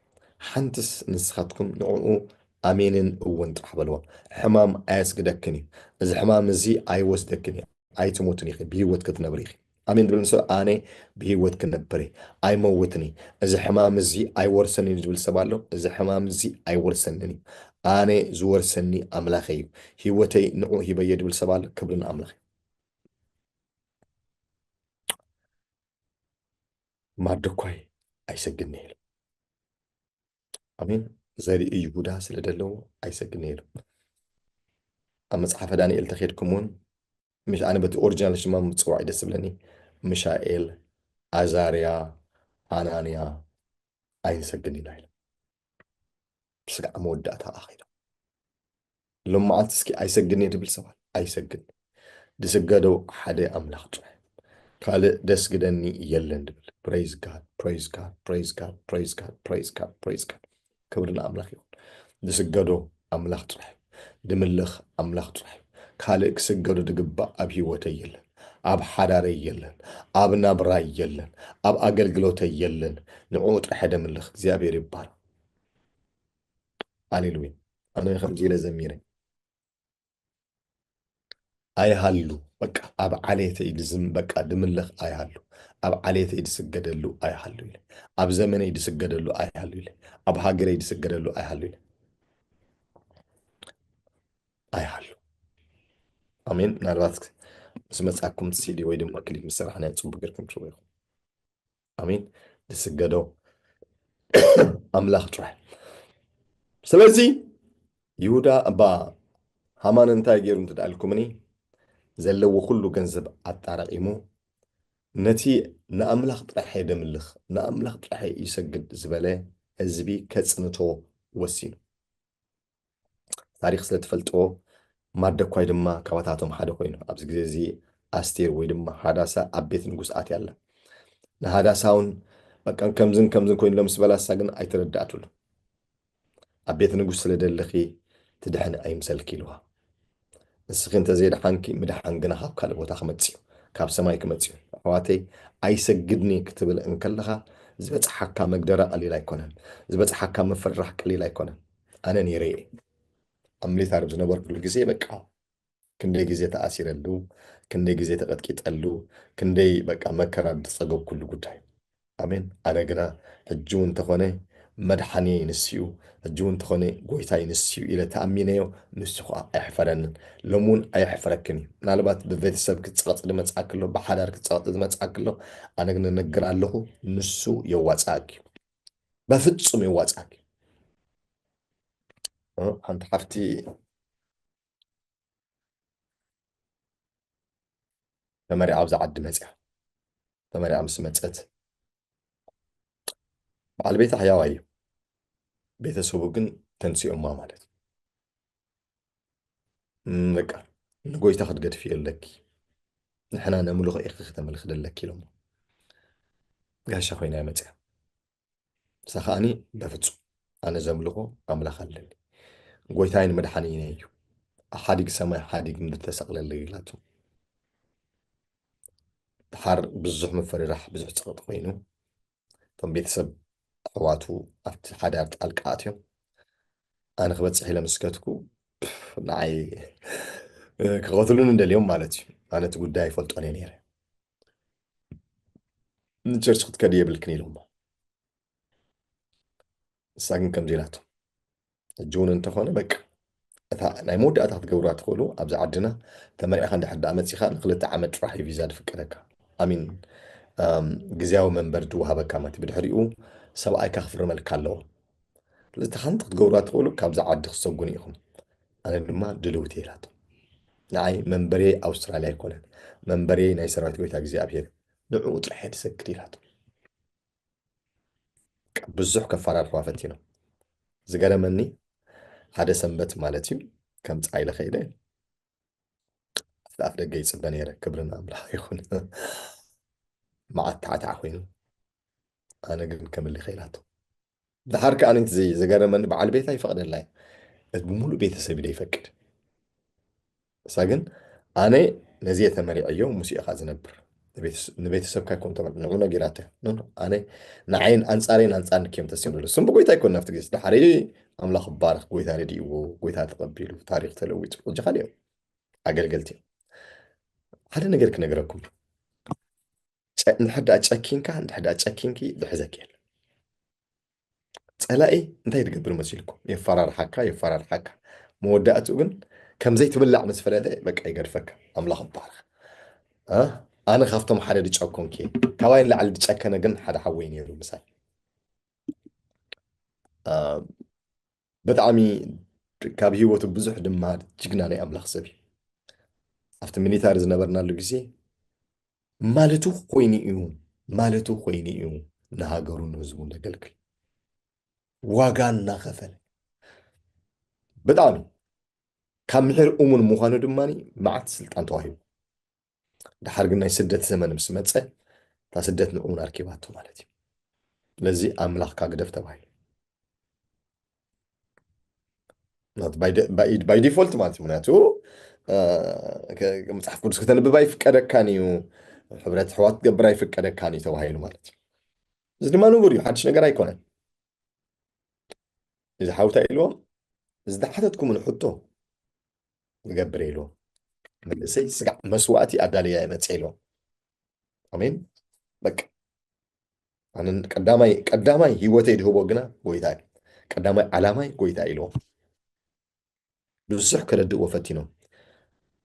[SPEAKER 2] ሓንትስ ንስኻትኩም ንዕኡ ኣሜንን እውን ጥራሕ በልዎ ሕማም ኣየስግደክን እዩ እዚ ሕማም እዚ ኣይወስደክን እዩ ኣይትሞትን ኢኺ ብሂወት ክትነብር ኢኺ ኣሜን ድብል ንሰብ ኣነ ብሂወት ክነብር ኣይመውትን እዚ ሕማም እዚ ኣይወርሰኒ ዝብል ሰብ ኣሎ እዚ ሕማም እዚ ኣይወርሰንን እዩ ኣነ ዝወርሰኒ ኣምላኸ እዩ ሂወተይ ንዑ ሂበየ ድብል ሰብ ኣሎ ክብርን ኣምላኸ ማርዶኳይ ኣይሰግድኒ ኢሉ ኣሜን ዘርኢ ይሁዳ ስለ ደለዎ ኣይሰግድኒ ኢሉ ኣብ መፅሓፈ ዳንኤል ተኸድኩም እውን مش أنا بت أوريجينال شو ما متصور عيد سبلني مشائيل عزاريا عنانيا أين سجني نايل بس قاعد موداتها أخيرا لما عتسكي أي سجني تبل سوال أي سجن دسجدوا حدا أملاخ قال دسجدني يلن دبل praise God praise God praise God praise God praise God praise God كبرنا أملاخ يقول دسجدوا أملاخ دملخ أملاخ ካልእ ክስገዱ ድግባእ ኣብ ሂወተይ የለን ኣብ ሓዳረይ የለን፣ ኣብ ናብራይ የለን፣ ኣብ ኣገልግሎተይ የለን። ንዕኡ ጥራሕ ደምልኽ እግዚኣብሔር ይባሃል። ሃሌሉያ። ኣነ ከምዚ ኢለ ዘሚረ ኣይሃሉ በቃ ኣብ ዓሌተ ኢድ ዝም በቃ ድምልኽ ኣይሃሉ፣ ኣብ ዓሌተ ኢድ ስገደሉ ኣይሃሉ ኢለ፣ ኣብ ዘመነይ ድስገደሉ ኣይሃሉ ኢለ፣ ኣብ ሃገረይ ድስገደሉ ኣይሃሉ ኢለ፣ ኣይሃሉ። ኣሜን። ምናልባት ምስ መጻኩም ሲዲ ወይ ድማ ክሊፕ ምስ ስራሕና ፅቡቅ ጌርኩም ትሪእዎ ኢኹም። ኣሜን። ድስገዶ ኣምላኽ ጥራሕ። ስለዚ ይሁዳ እባ ሃማን እንታይ ገይሩ እንትደኣልኩምኒ ዘለዎ ኩሉ ገንዘብ ኣጣራቂሙ ነቲ ንኣምላኽ ጥራሕ ደምልኽ ንኣምላኽ ጥራሕ ይሰግድ ዝበለ ህዝቢ ከፅንቶ ወሲኑ። ታሪክ ስለ ትፈልጥዎ ማደኳይ ድማ ካብታቶም ሓደ ኮይኑ ኣብዚ ግዜ እዚ ኣስቴር ወይ ድማ ሃዳሳ ኣብ ቤት ንጉስ ኣትያ ኣላ። ንሃዳሳ እውን በቃ ከምዝን ከምዝን ኮይኑ ለምስ በላሳ ግን ኣይተረዳእትሉ። ኣብ ቤት ንጉስ ስለ ደለኺ ትድሕን ኣይምሰልኪ ኢልዋ። ንስኺ እንተዘይድሓንኪ ምድሓን ግና ካብ ካልእ ቦታ ክመፅእ እዩ፣ ካብ ሰማይ ክመፅእ እዩ። ኣሕዋተይ ኣይሰግድኒ ክትብል እንከለኻ ዝበፅሓካ መግደራ ቀሊል ኣይኮነን፣ ዝበፅሓካ ምፍራሕ ቀሊል ኣይኮነን። ኣነ ነይረ ኣብ ሚሊታሪ ዝነበርኩሉ ግዜ በቃ ክንደይ ግዜ ተኣሲረሉ፣ ክንደይ ግዜ ተቐጥቂጠሉ፣ ክንደይ በቃ መከራ ዝፀገብኩሉ ጉዳይ። ኣሜን። ኣነ ግና ሕጂ እውን እንተኾነ መድሓኒ ንስዩ ሕጂ እውን እንተኾነ ጎይታይ ንስዩ ኢለ ተኣሚነዮ ንሱ ከዓ ኣይሕፈረንን፣ ሎሚ እውን ኣይሕፈረክን እዩ። ምናልባት ብቤተሰብ ክትፀቕፅ ዝመፅኣ ከሎ ብሓዳር ክትፀቕፅ ዝመፅኣ ከሎ ኣነ ግን ንነግር ኣለኹ ንሱ የዋፅኣኪ እዩ፣ በፍፁም የዋፅኣኪ። ሓንቲ ሓፍቲ ተመሪዓ ኣብዛ ዓዲ መፅያ ተመሪዓ ምስ መፀት በዓል ቤታ ሕያዋ እዩ፣ ቤተሰቡ ግን ተንስኦማ ማለት በቃ ንጎይታ ክትገድፊ የለኪ ንሕና ነምልኾ ኢኺ ክተምልኽ ደለኪ ኢሎም ጋሻ ኮይና መፅያ። እሳ ከዓኒ በፍፁም ኣነ ዘምልኾ ኣምላኽ ኣለኒ፣ ጎይታይን መድሓኒነ እዩ፣ ሓዲግ ሰማይ ሓዲግ ምድሪ ተሰቕለለ ኢላቱ። ድሓር ብዙሕ ምፍርራሕ ብዙሕ ፀቕጢ ኮይኑ እቶም ቤተሰብ ኣሕዋቱ ኣብቲ ሓዳር ጣልቃ ኣትዮም ኣነ ክበፅሕ ኢለ ምስከትኩ ንዓይ ክቐትሉን እንደልዮም ማለት እዩ። ኣነ እቲ ጉዳይ ኣይፈልጦን እየ ነይረ። ንቸርች ክትከድ የብልክን ኢሎም እሳ ግን ከምዚ ኢላቶ ሕጂ እውን እንተኾነ በቃ እታ ናይ መወዳእታ ክትገብሩ ትኽእሉ ኣብዚ ዓድና ተመሪዕኻ እንድሕር ዳኣ መፂኻ ንክልተ ዓመት ጥራሕ እዩ ቪዛ ድፍቀደካ። ኣሚን ግዜያዊ መንበር ድወሃበካ ማለት ብድሕሪኡ ሰብኣይካ ክፍርመልካ ኣለዎ። ስለዚ ሓንቲ ክትገብሩ ትኽእሉ ካብዚ ዓዲ ክሰጉን ኢኹም። ኣነ ድማ ድልውቲ ኢላቶ ንዓይ መንበሬ ኣውስትራልያ ኣይኮነን፣ መንበሬ ናይ ሰራዊት ጎይታ እግዚኣብሔር ንዕኡ ጥራሕ ድሰግድ ኢላቶ። ብዙሕ ከፋራርሕዋ ፈቲኖም ዝገረመኒ ሓደ ሰንበት ማለት እዩ ከም ፀይለ ኸይደ ኣፍ ደገ ይፅበ ነይረ። ክብርን ኣምላኽ ይኹን መዓት ተዓትዓ ኮይኑ ኣነ ግን ከምሊ ኸይላቶ ድሓር ከዓ ነቲ ዝገረመኒ በዓል ቤታ ይፈቅደላ እቲ ብሙሉእ ቤተሰብ ደ ይፈቅድ። እሳ ግን ኣነ ነዚየ ተመሪዐዮ ሙሲኢኻ ዝነብር ንቤተሰብካ ይኮን ተመ ንዑ ነጊራተ ኣነ ንዓይን ኣንፃረይን ኣንፃር ንክዮም ተስዮም ዘሎ ስም ብጎይታ ይኮን ናብቲ ግዜ ድሓር ኣምላኽ ባርኽ ጎይታ ረዲእዎ ጎይታ ተቐቢሉ ታሪክ ተለዊጡ ሕጂ ካልኦም ኣገልገልቲ እዮም። ሓደ ነገር ክነገረኩም ንድሕር ጨኪንካ እንድሕር ጨኪንኪ ዝሕዘክ የለ። ፀላኢ እንታይ ትገብር መሲልኩም? የፈራርሓካ መወዳእትኡ ግን ከምዘይትብላዕ ምስ ፈለጠ በቃ ይገድፈካ። ኣምላኽ ባርኽ። ኣነ ካብቶም ሓደ ድጨኮንኪ ካባይን ላዕሊ ድጨከነ ግን ሓደ ሓወይ ነይሩ ምሳይ ብጣዕሚ ካብ ሂወቱ ብዙሕ ድማ ጅግና ናይ ኣምላኽ ሰብ እዩ። ኣብቲ ሚሊታሪ ዝነበርናሉ ግዜ ማለቱ ኮይኑ እዩ ንሃገሩ ንህዝቡ ዘገልግል ዋጋ እናኸፈለ ብጣዕሚ ካብ ምሕር እሙን ምዃኑ ድማኒ መዓት ስልጣን ተዋሂቡ። ድሓር ግን ናይ ስደት ዘመን ምስ መፀ እታ ስደት ንእሙን ኣርኪባቶ ማለት እዩ። ስለዚ ኣምላኽካ ግደፍ ተባሂሉ ባይ ዲፎልት ማለት እዩ። ምክንያቱ መጽሓፍ ቅዱስ ከተንብብ ኣይፍቀደካን እዩ ሕብረት ኣሕዋት ትገብር ኣይፍቀደካን እዩ ተባሂሉ ማለት እዩ እዚ ድማ ንቡር እዩ ሓድሽ ነገር ኣይኮነን እዚ ሓውታ ኢልዎም ዝደሓተትኩምን ሕቶ ዝገብር ኢልዎም መንእሰይ ስጋዕ መስዋእቲ ኣዳልያ ይመፅእ ኢልዎም ኣሜን በቃ ኣነ ቀዳማይ ሂወተይ ድህቦ ግና ጎይታ እዩ ቀዳማይ ዓላማይ ጎይታ ኢልዎም ብዙሕ ከረድእዎ ፈቲኖም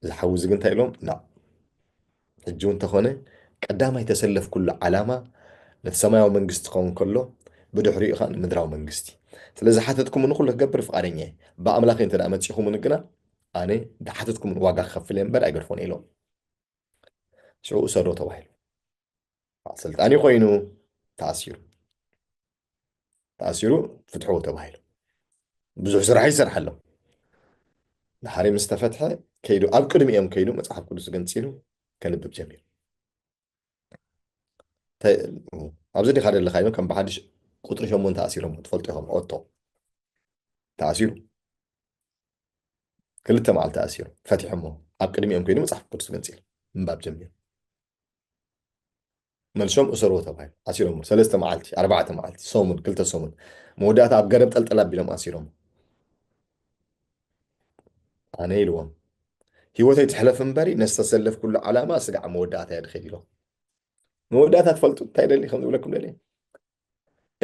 [SPEAKER 2] ዝሓውዝ ግን እንታይ ኢሎም ና ሕጂ እውን እንተኾነ ቀዳማይ ተሰለፍኩሉ ዓላማ ነቲ ሰማያዊ መንግስቲ ክኸውን ከሎ ብድሕሪኡ ከዓ ንምድራዊ መንግስቲ ስለዚ ሓተትኩምን ኩሉ ክገብር ፍቃደኛ እየ ብኣምላኸይ እንተ መፂኹምን ግና ኣነ ብሓተትኩምን ዋጋ ክኸፍል እየ እምበር ኣይገድፎን ኢሎም ሽዑ ሰዶ ተባሂሉ ስልጣን ኮይኑ ተኣሲሩ ፍትሑ ተባሂሉ ብዙሕ ስራሕ ይሰርሕ ኣሎ ድሓሪ ምስ ተፈትሐ ከይዱ ኣብ ቅድሚኦም ከይዱ መፅሓፍ ቅዱስ ገንፂሉ ከንብብ ጀሚሩ ኣብዚ ዲኻ ደለካ ኢሎም ከም ብሓድሽ ቁጥሪ 8 ተኣሲሮም ትፈልጡ ኢኹም ኦቶ ተኣሲሩ ክልተ መዓልቲ ተኣሲሩ ፈቲሖሞ ኣብ ቅድሚኦም ከይዱ መፅሓፍ ቅዱስ ገንፂሉ ምንባብ ጀሚሩ መልሶም እሰሮ ተባሂሉ ኣሲሮም 3 መዓልቲ 4 መዓልቲ ሰሙን 2 ሰሙን መወዳእታ ኣብ ገረብ ጠልጠላ ኣቢሎም ኣሲሮም ኣነ ኢልዎም ሂወተይ ትሕለፍ እምበሪ ነስተሰለፍ ኩሉ ዓላማ ስጋዕ መወዳእታ የድኸድ ኢሎም መወዳእታ ትፈልጡ እንታይ ደሊ ከም ዝብለኩም ደሊ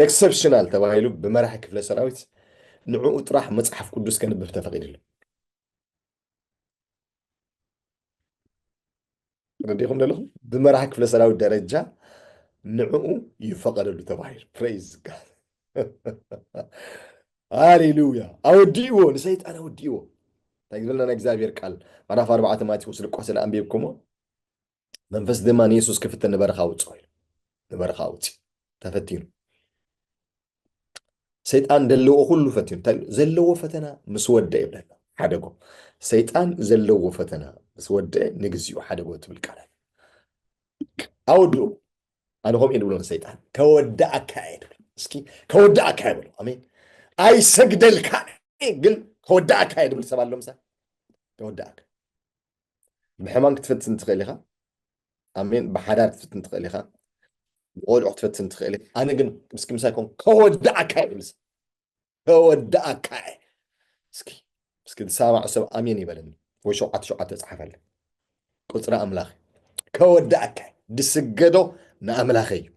[SPEAKER 2] ኤክሰፕሽናል ተባሂሉ ብመራሒ ክፍለ ሰራዊት ንዕኡ ጥራሕ መፅሓፍ ቅዱስ ከንብብ ተፈቂድሉ ረዲኹም ደለኹም ብመራሒ ክፍለ ሰራዊት ደረጃ ንዕኡ ይፈቀደሉ ተባሂሉ ፕሬዝ ጋድ ሃሌሉያ ኣወዲእዎ ንሰይጣን ኣወዲእዎ እንታይ ዝብለና ናይ እግዚኣብሔር ቃል ምዕራፍ 4 ማቴዎስ ልቋስ ኣንቢብኩሞ መንፈስ ድማ ንየሱስ ክፍተን ንበረኻ ውፅእ ኢሉ ንበረኻ ውፅእ ተፈቲኑ ሰይጣን ዘለዎ ኩሉ ፈቲኑ ዘለዎ ፈተና ምስ ወድአ ይብለና ሓደጎ ሰይጣን ዘለዎ ፈተና ምስ ወድአ ንግዚኡ ሓደጎ ትብል ቃል ኣውድኡ ኣነ ከምኡ ይብሎ ሰይጣን ከወዳእካ ይብል እስኪ ከወዳእካ ይብሎ ኣሜን ኣይሰግደልካ ግን ከወዳእካ ይብል ሰብ ኣሎ ምሳ ከወዳእካ ብሕማም ክትፈትን ትኽእል ኢኻ ኣሜን ብሓዳር ክትፈትን ትኽእል ኢኻ ብቆልዑ ክትፈትን ትኽእል ኢኻ ኣነ ግን ምስኪ ምሳይኮም ከወዳእካ ይብል ከወዳእካ እስኪ ዝሰማዕ ሰብ ኣሜን ይበለኒ ወይ 7 ፀሓፈለ ቁፅሪ ኣምላኽ ከወዳእካ ድስገዶ ንኣምላኽ እዩ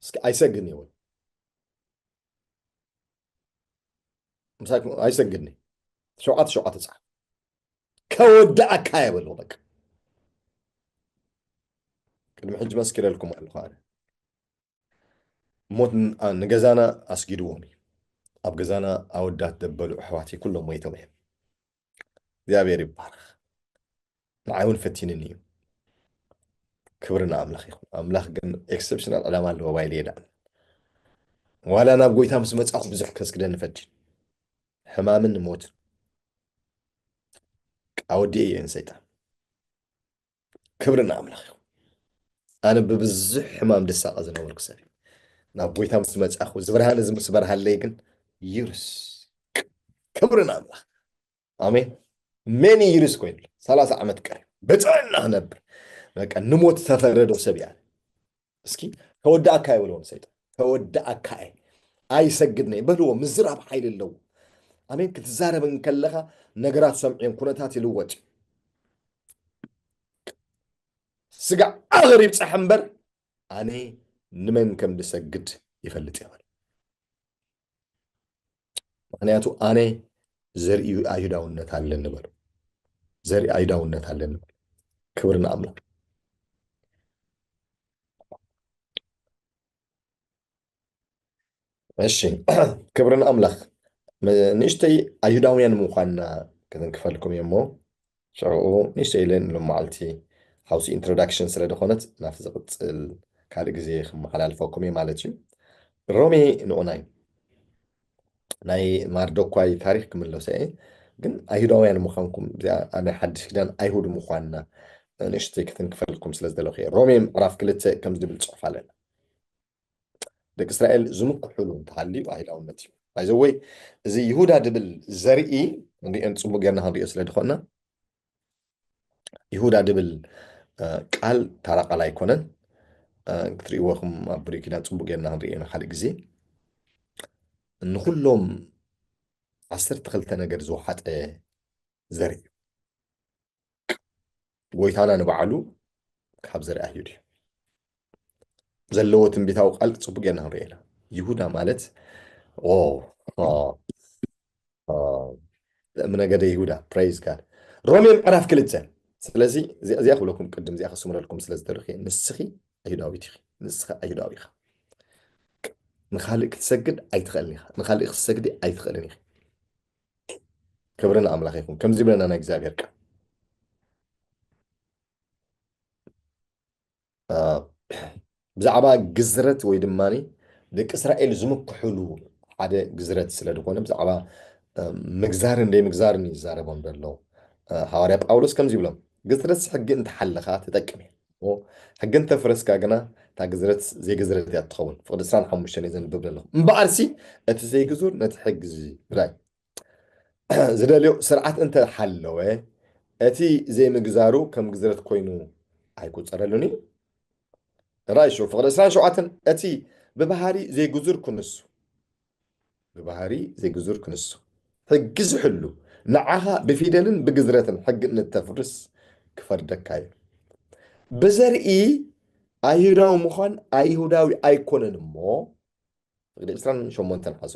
[SPEAKER 2] እስኪ ኣይሰግድኒ ይብል ምሳይኩም ኣይሰግድኒ 7 ፀሓፍ ከወዳእካ ይበሎ በቃ ቅድሚ ሕጂ መስኪረልኩም ኣለኹ ኣነ ሞት ንገዛና ኣስጊድዎም እዩ ኣብ ገዛና ኣወዳት ደበሉ ኣሕዋቲ ኩሎም ሞይቶም እዮም እግዚኣብሔር ይባርኽ ንዓይ እውን ፈቲንኒ እዩ ክብርና ኣምላኽ ይኹን ኣምላኽ ግን ኤክሰፕሽናል ዕላማ ኣለዎ ባይለ የዳእኒ ዋላ ናብ ጎይታ ምስ መፃኹ ብዙሕ ከስክደኒ ፈቲን ሕማምን ሞትን ኣወዲአ እየን ሰይጣን ክብርና ኣምላኽ ይኹን ኣነ ብብዙሕ ሕማም ድሳቐ ዝነበርኩ ሰብ እዩ ናብ ጎይታ ምስ መፃኹ ዝብርሃን እዚ ምስ በርሃለይ ግን ይርስ ክብርና ኣምላኽ ኣሜን መኒ ይርስ ኮይኑ 30 ዓመት ቀሪ ብጥዕና ክነብር በቃ ንሞት ተፈረዶ ሰብ እያ እስኪ ከወዳእካ ይብልዎም ሰይጣን ከወዳእካ ኣይሰግድነይ በልዎ ምዝራብ ሓይሊ ኣለዎ ኣሜን ክትዛረብን ከለኻ ነገራት ሰምዕዮም ኩነታት ይልወጥ ስጋዕ ኣቕሪብ ፀሕ እምበር ኣነ ንመን ከም ዝሰግድ ይፈልጥ ይሆን ምክንያቱ ኣነ ዘርኢ ኣይሁዳውነት ኣለኒ በሉ ዘርኢ ኣይሁዳውነት ኣለኒ በሉ ክብርና ኣምላኽ እሺ ክብርና ኣምላኽ ንእሽተይ ኣይሁዳውያን ምዃንና ክንክፈልኩም እሞ ሽዑ ንእሽተይ ኢለን ሎመዓልቲ ሓውሲ ኢንትሮዳክሽን ስለ ድኾነት ናብቲ ዝቕፅል ካልእ ግዜ ክመሓላልፈኩም እየ ማለት እዩ ሮሜ ንኡናይ ናይ ማርዶኳይ ታሪክ ክምለሰ እየ ግን ኣይሁዳውያን ምዃንኩም ናይ ሓድሽ ኪዳን ኣይሁድ ምዃንና ንእሽተይ ክትንክፈልኩም ስለ ዝደለኹ እየ ሮሜ ምዕራፍ 2 ከም ዝብል ፅሑፍ ኣለና ደቂ እስራኤል ዝምክሕሉ እንተሃልዩ ኣይሁዳውነት እዩ ባይዘወይ እዚ ይሁዳ ድብል ዘርኢ እንሪአን ፅቡቅ ጌርና ክንሪኦ ስለ ድኮና ይሁዳ ድብል ቃል ታራቃል ኣይኮነን ክትርእይዎኹም ኣብ ብሉይ ኪዳን ፅቡቅ ጌርና ክንሪኦ ካልእ ግዜ ንኩሎም 12 ነገር ዝወሓጠ ዘርኢ እዩ ጎይታና ንባዕሉ ካብ ዘርኢ ኣይሁድ እዩ ዘለዎ ትንቢታዊ ቃል ፅቡቅ ጌርና ክንሪኦ ኢና ይሁዳ ማለት እምነገደ ይሁዳ ፕሬዝ ጋድ ሮሜ ምዕራፍ 2 ስለዚ እዚኣ ክብለኩም ቅድም እዚኣ ክስምረልኩም ስለ ዝደርኽ ንስኺ ኣይሁዳዊት ኢኺ ንስኻ ኣይሁዳዊ ኢኻ ንኻልእ ክትሰግድ ኣይትኽእልን ኢኻ ንኻልእ ክትሰግዲ ኣይትኽእልን ኢኺ ክብሪ ንኣምላኽ ይኹን ከምዚ ብለና ናይ እግዚኣብሔር ቃል ብዛዕባ ግዝረት ወይ ድማኒ ደቂ እስራኤል ዝምክሕሉ ሓደ ግዝረት ስለ ድኾነ ብዛዕባ ምግዛርን ዘይምግዛርን ይዛረቦም ዘሎ ሐዋርያ ጳውሎስ ከምዚ ይብሎም ግዝረት ሕጊ እንተሓለኻ ትጠቅም እየ ሕጊ እንተፍረስካ ግና እታ ግዝረት ዘይግዝረት እያ ትኸውን ፍቅዲ 25 እየ ዘንብብ ዘለኹ እምበኣርሲ እቲ ዘይግዙር ነቲ ሕጊ ብላይ ዝደልዮ ስርዓት እንተሓለወ እቲ ዘይምግዛሩ ከም ግዝረት ኮይኑ ኣይቁፀረሉን እዩ ራእይ ፍቅዲ 27 እቲ ብባህሪ ዘይግዙር ክንሱ ብባህሪ ዘይግዙር ክንሱ ሕጊ ዝሕሉ ንዓኻ ብፊደልን ብግዝረትን ሕጊ እንተፍርስ ክፈርደካ እዩ ብዘርኢ ኣይሁዳዊ ምዃን ኣይሁዳዊ ኣይኮነን እሞ ፍቅዲ 28 ሓዞ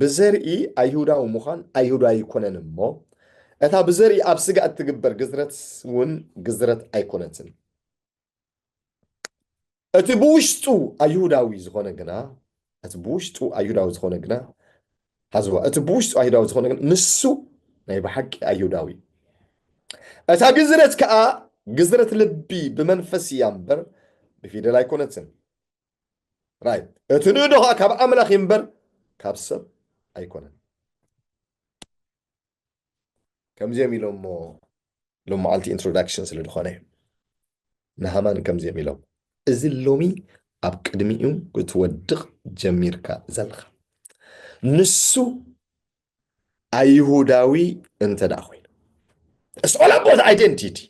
[SPEAKER 2] ብዘርኢ ኣይሁዳዊ ምዃን ኣይሁዳዊ ኣይኮነን እሞ እታ ብዘርኢ ኣብ ስጋ እትግበር ግዝረት እውን ግዝረት ኣይኮነትን እቲ ብውሽጡ ኣይሁዳዊ ዝኾነ ግና እቲ ብውሽጡ ኣይሁዳዊ ዝኾነ ግና ሓዝዋ እቲ ብውሽጡ ኣይሁዳዊ ዝኾነ ግና ንሱ ናይ ብሓቂ ኣይሁዳዊ እታ ግዝረት ከዓ ግዝረት ልቢ ብመንፈስ እያ እምበር ብፊደል ኣይኮነትን ራይት እቲ ንእዶ ከዓ ካብ ኣምላኽ እምበር ካብ ሰብ ኣይኮነን ከምዚኦም ኢሎም ሞ ሎም መዓልቲ ኢንትሮዳክሽን ስለ ድኾነ እዩ ንሃማን ከምዚኦም ኢሎም እዚ ሎሚ ኣብ ቅድሚኡ ክትወድቕ ጀሚርካ ዘለኻ ንሱ ኣይሁዳዊ እንተ ደኣ ኮይኑ It's all about identity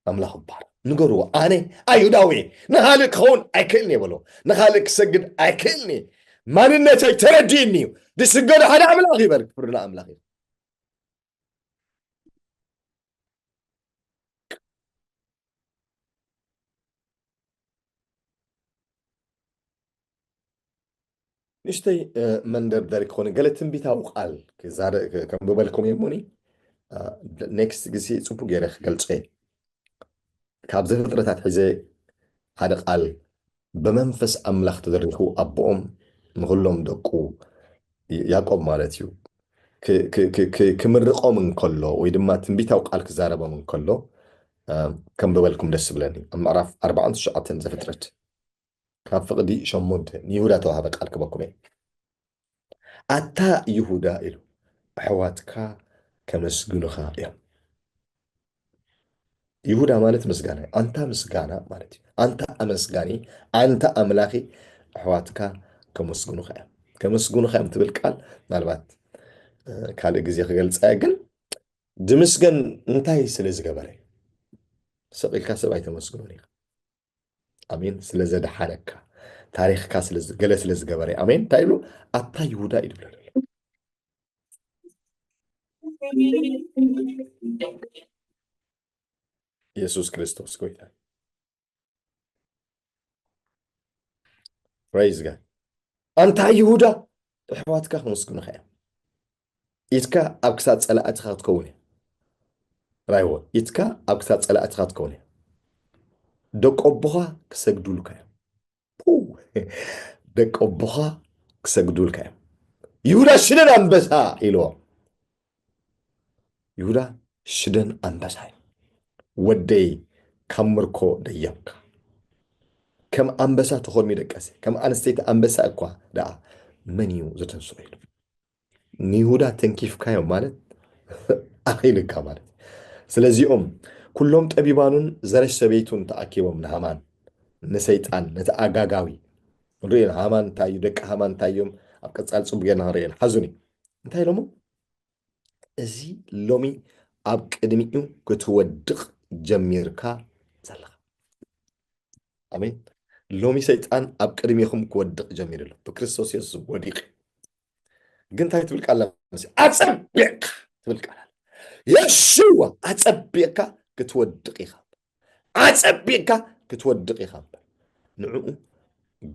[SPEAKER 2] ኣምላኽ ይበሃል ንገርዎ ኣነ ኣይሁዳዊ ንኻልእ ክኸውን ኣይክእልኒ የበሎ ንኻልእ ክሰግድ ኣይክእልኒ ማንነተይ ተረዲእኒ እዩ ዝስገዱ ሓደ ኣምላኽ ይበል ክፍርና ኣምላኽ እዩ ንእሽተይ መንደርደሪ ክኾነ ገለ ትንቢታዊ ቃል ከምብበልኩም የሞኒ ኔክስት ግዜ ፅቡቅ ገይረ ክገልፆ እየ ካብ ዘፍጥረታት ሒዘ ሓደ ቃል ብመንፈስ ኣምላኽ ተዘሪኹ ኣቦኦም ንኩሎም ደቁ ያዕቆብ ማለት እዩ ክምርቆም እንከሎ ወይ ድማ ትንቢታዊ ቃል ክዛረቦም እንከሎ ከምብበልኩም ደስ ብለኒ ኣብ ምዕራፍ 49 ዘፍጥረት ካብ ፍቅዲ 8 ንይሁዳ ተዋሃበ ቃል ክበኩም እየ ኣታ ይሁዳ ኢሉ ኣሕዋትካ ከመስግኑኻ እዮም ይሁዳ ማለት ምስጋና ኣንታ ምስጋና ማለት እዩ ኣንታ ኣመስጋኒ ኣንታ ኣምላኺ ኣሕዋትካ ከመስግኑኻ እዮም ከመስግኑኻ እዮም ትብል ቃል ምናልባት ካልእ ግዜ ክገልፃ ግን ድምስገን እንታይ ስለ ዝገበረ ሰቂልካ ሰብ ኣይተመስግኑን ኢኻ ኣሜን ስለ ዘድሓነካ ታሪክካ ገለ ስለ ዝገበረ ኣሜን እንታይ ኢሉ ኣታ ይሁዳ እዩ ድብለ ኢየሱስ ክርስቶስ ጎይታ ፕሬዝ ጋድ ኣንታ ይሁዳ ኣሕዋትካ ከመስግኑኻ እዮም ኢትካ ኣብ ክሳድ ፀላእትኻ ክትከውን እየ ራይዎ ኢትካ ኣብ ክሳድ ፀላእትኻ ክትከውን እየ ደቆ ኣቦኻ ክሰግዱልካ እዮም ደቆ ኣቦኻ ክሰግዱልካ እዮም ይሁዳ ሽደን ኣንበሳ ኢልዎ ይሁዳ ሽደን ኣንበሳ እዩ ወደይ ካብ ምርኮ ደየብካ ከም ኣንበሳ ተኾርሚ ደቀሰ ከም ኣንስተይቲ ኣንበሳ እኳ ደኣ መን እዩ ዘተንስኦ ኢሉ ንይሁዳ ተንኪፍካዮም ማለት ኣኺልካ ማለት ስለዚኦም ኩሎም ጠቢባኑን ዘረሽ ሰበይቱን ተኣኪቦም ንሃማን ንሰይጣን ነቲ ኣጋጋዊ ንሪኦ ሃማን እንታይ እዩ ደቂ ሃማን እንታይ እዮም ቀጻል ጽቡቕ ጌርና ክንሪአን ሓዙኒ እንታይ ኢሎሞ እዚ ሎሚ ኣብ ቅድሚኡ ክትወድቕ ጀሚርካ ዘለኻ ኣሜን ሎሚ ሰይጣን ኣብ ቅድሚኹም ክወድቕ ጀሚሩ ኣሎ ብክርስቶስ የሱስ ወዲቕ ግን እንታይ ትብል ቃል ኣጸቢቕካ ትብል ቃል የሽዋ ኣጸቢቕካ ክትወድቕ ኢኻ ኣጸቢቕካ ክትወድቕ ኢኻ ንዕኡ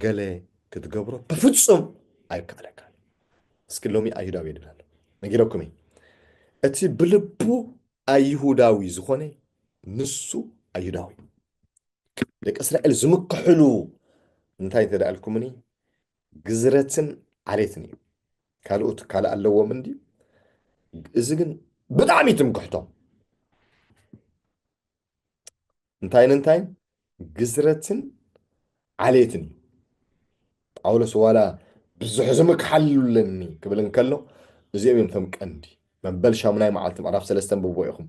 [SPEAKER 2] ገለ ክትገብሮ ብፍጹም ኣይከኣለካን እስኪ ሎሚ ኣይሁዳዊ የድብል ኣሎ ነጊረኩም እቲ ብልቡ ኣይሁዳዊ ዝኾነ ንሱ ኣይሁዳዊ ደቂ እስራኤል ዝምክሕሉ እንታይ ተዳእልኩምኒ ግዝረትን ዓሌትን እዩ ካልኦት ካልእ ኣለዎም እንዲ እዚ ግን ብጣዕሚ ትምክሕቶም እንታይን ግዝረትን ዓሌትን እዩ ጳውሎስ ዋላ ብዙሕ ዝምክሓሉለኒ ክብል እንከሎ እዚኦም እዮም ቶም ቀንዲ መበል ሻሙናይ መዓልቲ ምዕራፍ 3 ብቦ ኢኹም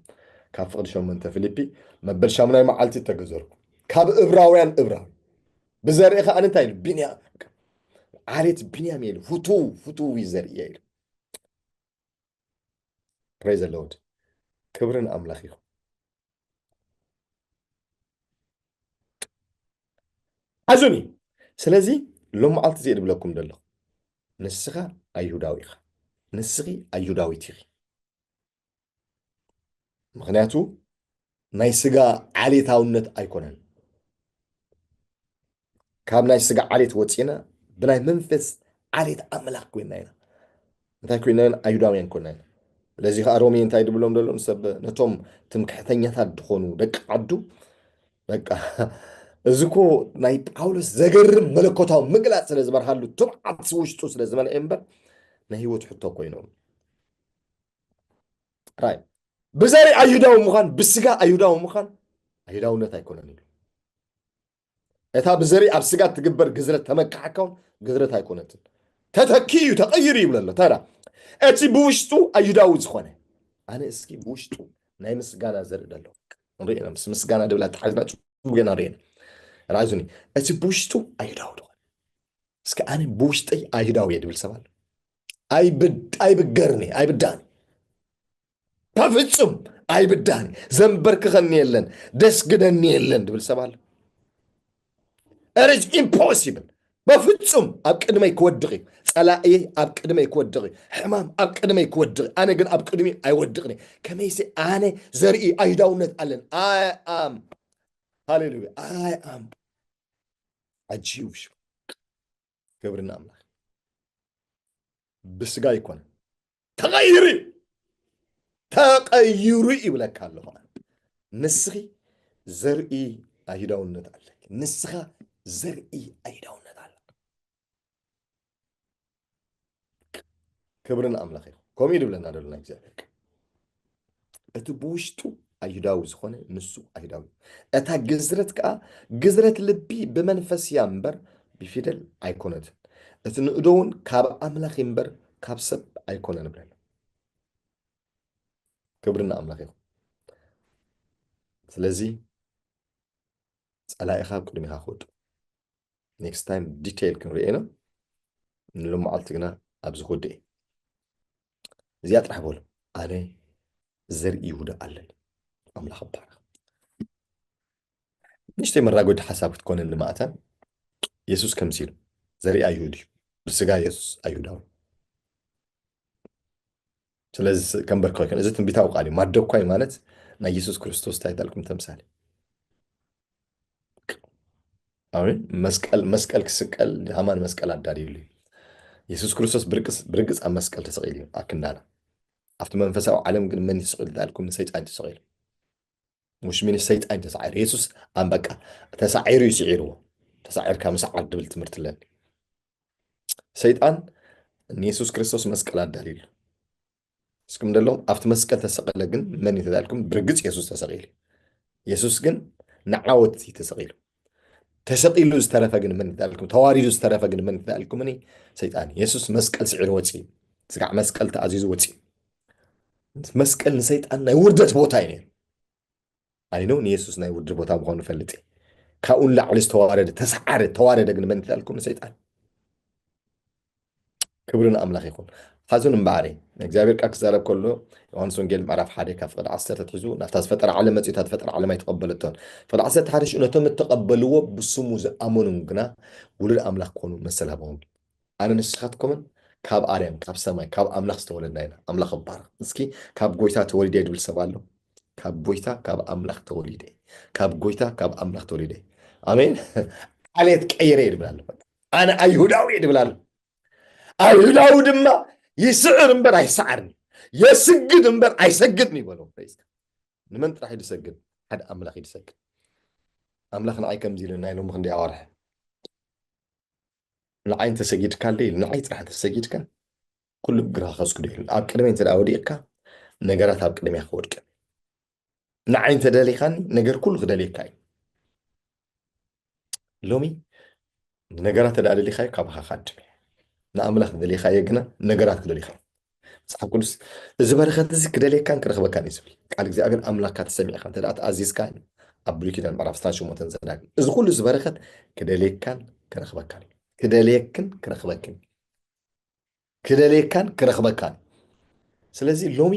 [SPEAKER 2] ካብ ፍቕዲ 8 ፊልጵ መበል ሻሙናይ መዓልቲ ተገዘርኩ ካብ ዕብራውያን ዕብራዊ ብዘርኢ ከዓ እንታይ ኢሉ ቢንያም ዓሌት ቢንያም ኢሉ ፍቱው ዘርኢ ኢሉ ፕሬዝ ሎርድ ክብርን ኣምላኽ ኢኹም ሓዙኒ ስለዚ ሎም መዓልቲ እዚ ድብለኩም ደለኹ ንስኻ ኣይሁዳዊ ኢኻ ንስኺ ኣይሁዳዊት ኢኺ ምክንያቱ ናይ ስጋ ዓሌታውነት ኣይኮነን ካብ ናይ ስጋ ዓሌት ወፂና ብናይ መንፈስ ዓሌት ኣምላኽ ኮይና ኢና እንታይ ኮይና ኢና ኣይሁዳውያን ኮይና ኢና ስለዚ ከዓ ሮሚ እንታይ ድብሎም ደሎ ንሰብ ነቶም ትምክሕተኛታት ድኾኑ ደቂ ዓዱ በቃ እዚ ኮ ናይ ጳውሎስ ዘገርም መለኮታዊ ምግላፅ ስለ ዝበርሃሉ ትምዓት ውሽጡ ስለ ዝመልአ እምበር ናይ ሂወት ሕቶ ኮይኖም ራይ ብዘሪ ኣይሁዳዊ ምዃን ብስጋ ኣይሁዳዊ ምዃን ኣይሁዳውነት ኣይኮነን ኢሉ እታ ብዘሪ ኣብ ስጋ ትግበር ግዝረት ተመካሕካውን ግዝረት ኣይኮነትን ተተኪዩ ተቐይሩ ይብለ ኣሎ ታዳ እቲ ብውሽጡ ኣይሁዳዊ ዝኾነ ኣነ እስኪ ብውሽጡ ናይ ምስጋና ዘርኢ ደሎ ንሪእና ምስ ምስጋና ድብላ ተሓዝና ፅቡጌና ንሪእና ራእዙኒ እቲ ብውሽጡ ኣይሁዳዊ ድኾነ እስኪ ኣነ ብውሽጠይ ኣይሁዳዊ እየ ድብል ሰብ ኣሎ ኣይብገርኒ ኣይብዳኒ በፍጹም ኣይብዳኒ ዘንበርክኸኒ የለን ደስ ግደኒ የለን ድብል ሰብ ኣሎ ኢዝ ኢምፖሲብል በፍጹም ኣብ ቅድመይ ክወድቕ እዩ ፀላእየ ኣብ ቅድመይ ክወድቕ እዩ ሕማም ኣብ ቅድመይ ክወድቕ ኣነ ግን ኣብ ቅድሚ ኣይወድቕኒ ከመይሲ ኣነ ዘርኢ ኣይሁዳውነት ኣለን ኣም ሃሌሉያ ኣም عجيب شو كبرنا أملاك بس جاي يكون تغيري ولا كله نسخي زرقي أيداون نتعلق نسخة زرقي أيداون نتعلق كبرنا أملاك كوميدي ولا نادر لنا جزاك أتبوشتو ኣይሁዳዊ ዝኾነ ንሱ ኣይሁዳዊ እታ ግዝረት ከዓ ግዝረት ልቢ ብመንፈስ እያ እምበር ብፊደል ኣይኮነትን እቲ ንእዶ እውን ካብ ኣምላኽ እምበር ካብ ሰብ ኣይኮነን ብለና ክብርና ኣምላኽ ይኹን ስለዚ ፀላኢኻ ኣብ ቅድሚኻ ክወድቕ ኔክስት ታይም ዲቴይል ክንሪኦ ኢና ንሎመዓልቲ ግና ኣብዚ ክወድእ እዚኣ ጥራሕ በሉ ኣነ ዘርኢ ይሁዳ ኣለኒ أملاك بارك نشتي مرة قلت حساب تكون المعتة يسوس كم سير زري أيهودي بس جا يسوس أيهوداوي سلاز كم بركوي كان إذا تنبيتاو قالي ما دو كوي مالت نا يسوس كريستوس تايدالكم تمثالي أوي مسكال كسكال همان مسكال عداري لي يسوس كريستوس برقص أم مسكال تسقيلي أكننا أفتح منفسه عالم قل من يسقيل ذلكم نسيت أنت صغير مش من السيد أنت تسعير يسوس أم بقى تسعير يسعيره تسعير كمسعر دبل تمرت لنا سيد أن يسوس كريستوس مسكال الدليل اسكم دلهم أفت مسكال تسقل لكن من يتذلكم برقص يسوس تسقيل يسوس جن نعاود تسقيل تسقيل استرافا جن من يتذلكم تواريد استرافا جن من يتذلكم مني سيد يسوس مسكال سعير وتي سقع مسكال تعزيز وتي مسكال سيد أن يوردت بوتاينين أينو نيسوس ناي ودر بوتا بخون فلتي كأون لعلس توارد تسعر توارد جن من ذلكم سيطان ክብርን ኣምላኽ ይኹን ሓዙን እምበኣሪ እግዚኣብሔር ቃል ክዛረብ ከሎ ዮሃንስ ወንጌል ምዕራፍ 1 ካብ ፍቅዲ 10 ትሒዙ ናብታ ዝፈጠረ ዓለም መፅኡ እታ ዝፈጠረ ዓለም ኣይተቐበለቶን ፍቅዲ 11 ሽኡ ነቶም እተቐበልዎ ብስሙ ዝኣመኑ ግና ውሉድ ኣምላኽ ኮኑ መሰላቦም ኣነ ንስኻትኩምን ካብ ኣርያም ካብ ሰማይ ካብ ኣምላኽ ዝተወለድና ኢና ኣምላኽ ይባረኽ እስኪ ካብ ጎይታ ተወሊደ ድብል ሰብ ኣሎ ካብ ጎይታ ካብ ኣምላኽ ተወሊደ ካብ ጎይታ ካብ ኣምላኽ ተወሊደ ኣሜን ዓሌት ቀይረ ይድብል ኣሎ ኣነ ኣይሁዳዊ ይድብል ኣሎ አይሁዳዊ ድማ ይስዕር እምበር አይሰዓርኒ የስግድ እምበር አይሰግድኒ ይበሎ ንመን ጥራሕ ይሰግድ ሓደ ኣምላኽ ይሰግድ ኣምላኽ ንዓይ ከምዚ ኢሉ ናይ ሎሚ ክንደይ ኣዋርሕ ንዓይ እንተሰጊድካ ኢሉ ንዓይ ጥራሕ እንተሰጊድካ ኩሉ እግርኻ ከስግዶ ኢሉ ኣብ ቅድመይ እንተ ወዲቕካ ነገራት ኣብ ቅድሚያ ክወድቅ ንዓይ እንተደሊኻኒ ነገር ኩሉ ክደልየካ እዩ ሎሚ ነገራት ተዳደሊኻዮ ካብኻ ካድም ንኣምላኽ ክደልየኻዮ ግና ነገራት ክደልይኻ መፅሓፍ ቅዱስ እዚ በረኸት እዚ ክደልየካን ክረኽበካን እዩ ዝብል ቃል እግዚኣብሔር ኣምላኽካ ተሰሚዕካ እንተ ደኣ ተኣዚዝካ ኣብ ብሉይ ኪዳን ምዕራፍ 68 ዘዳግም እዚ ኩሉ እዚ በረኸት ክደልየካን ክረኽበካን እዩ ክደልየክን ክረኽበክን ክደልየካን ክረኽበካን ስለዚ ሎሚ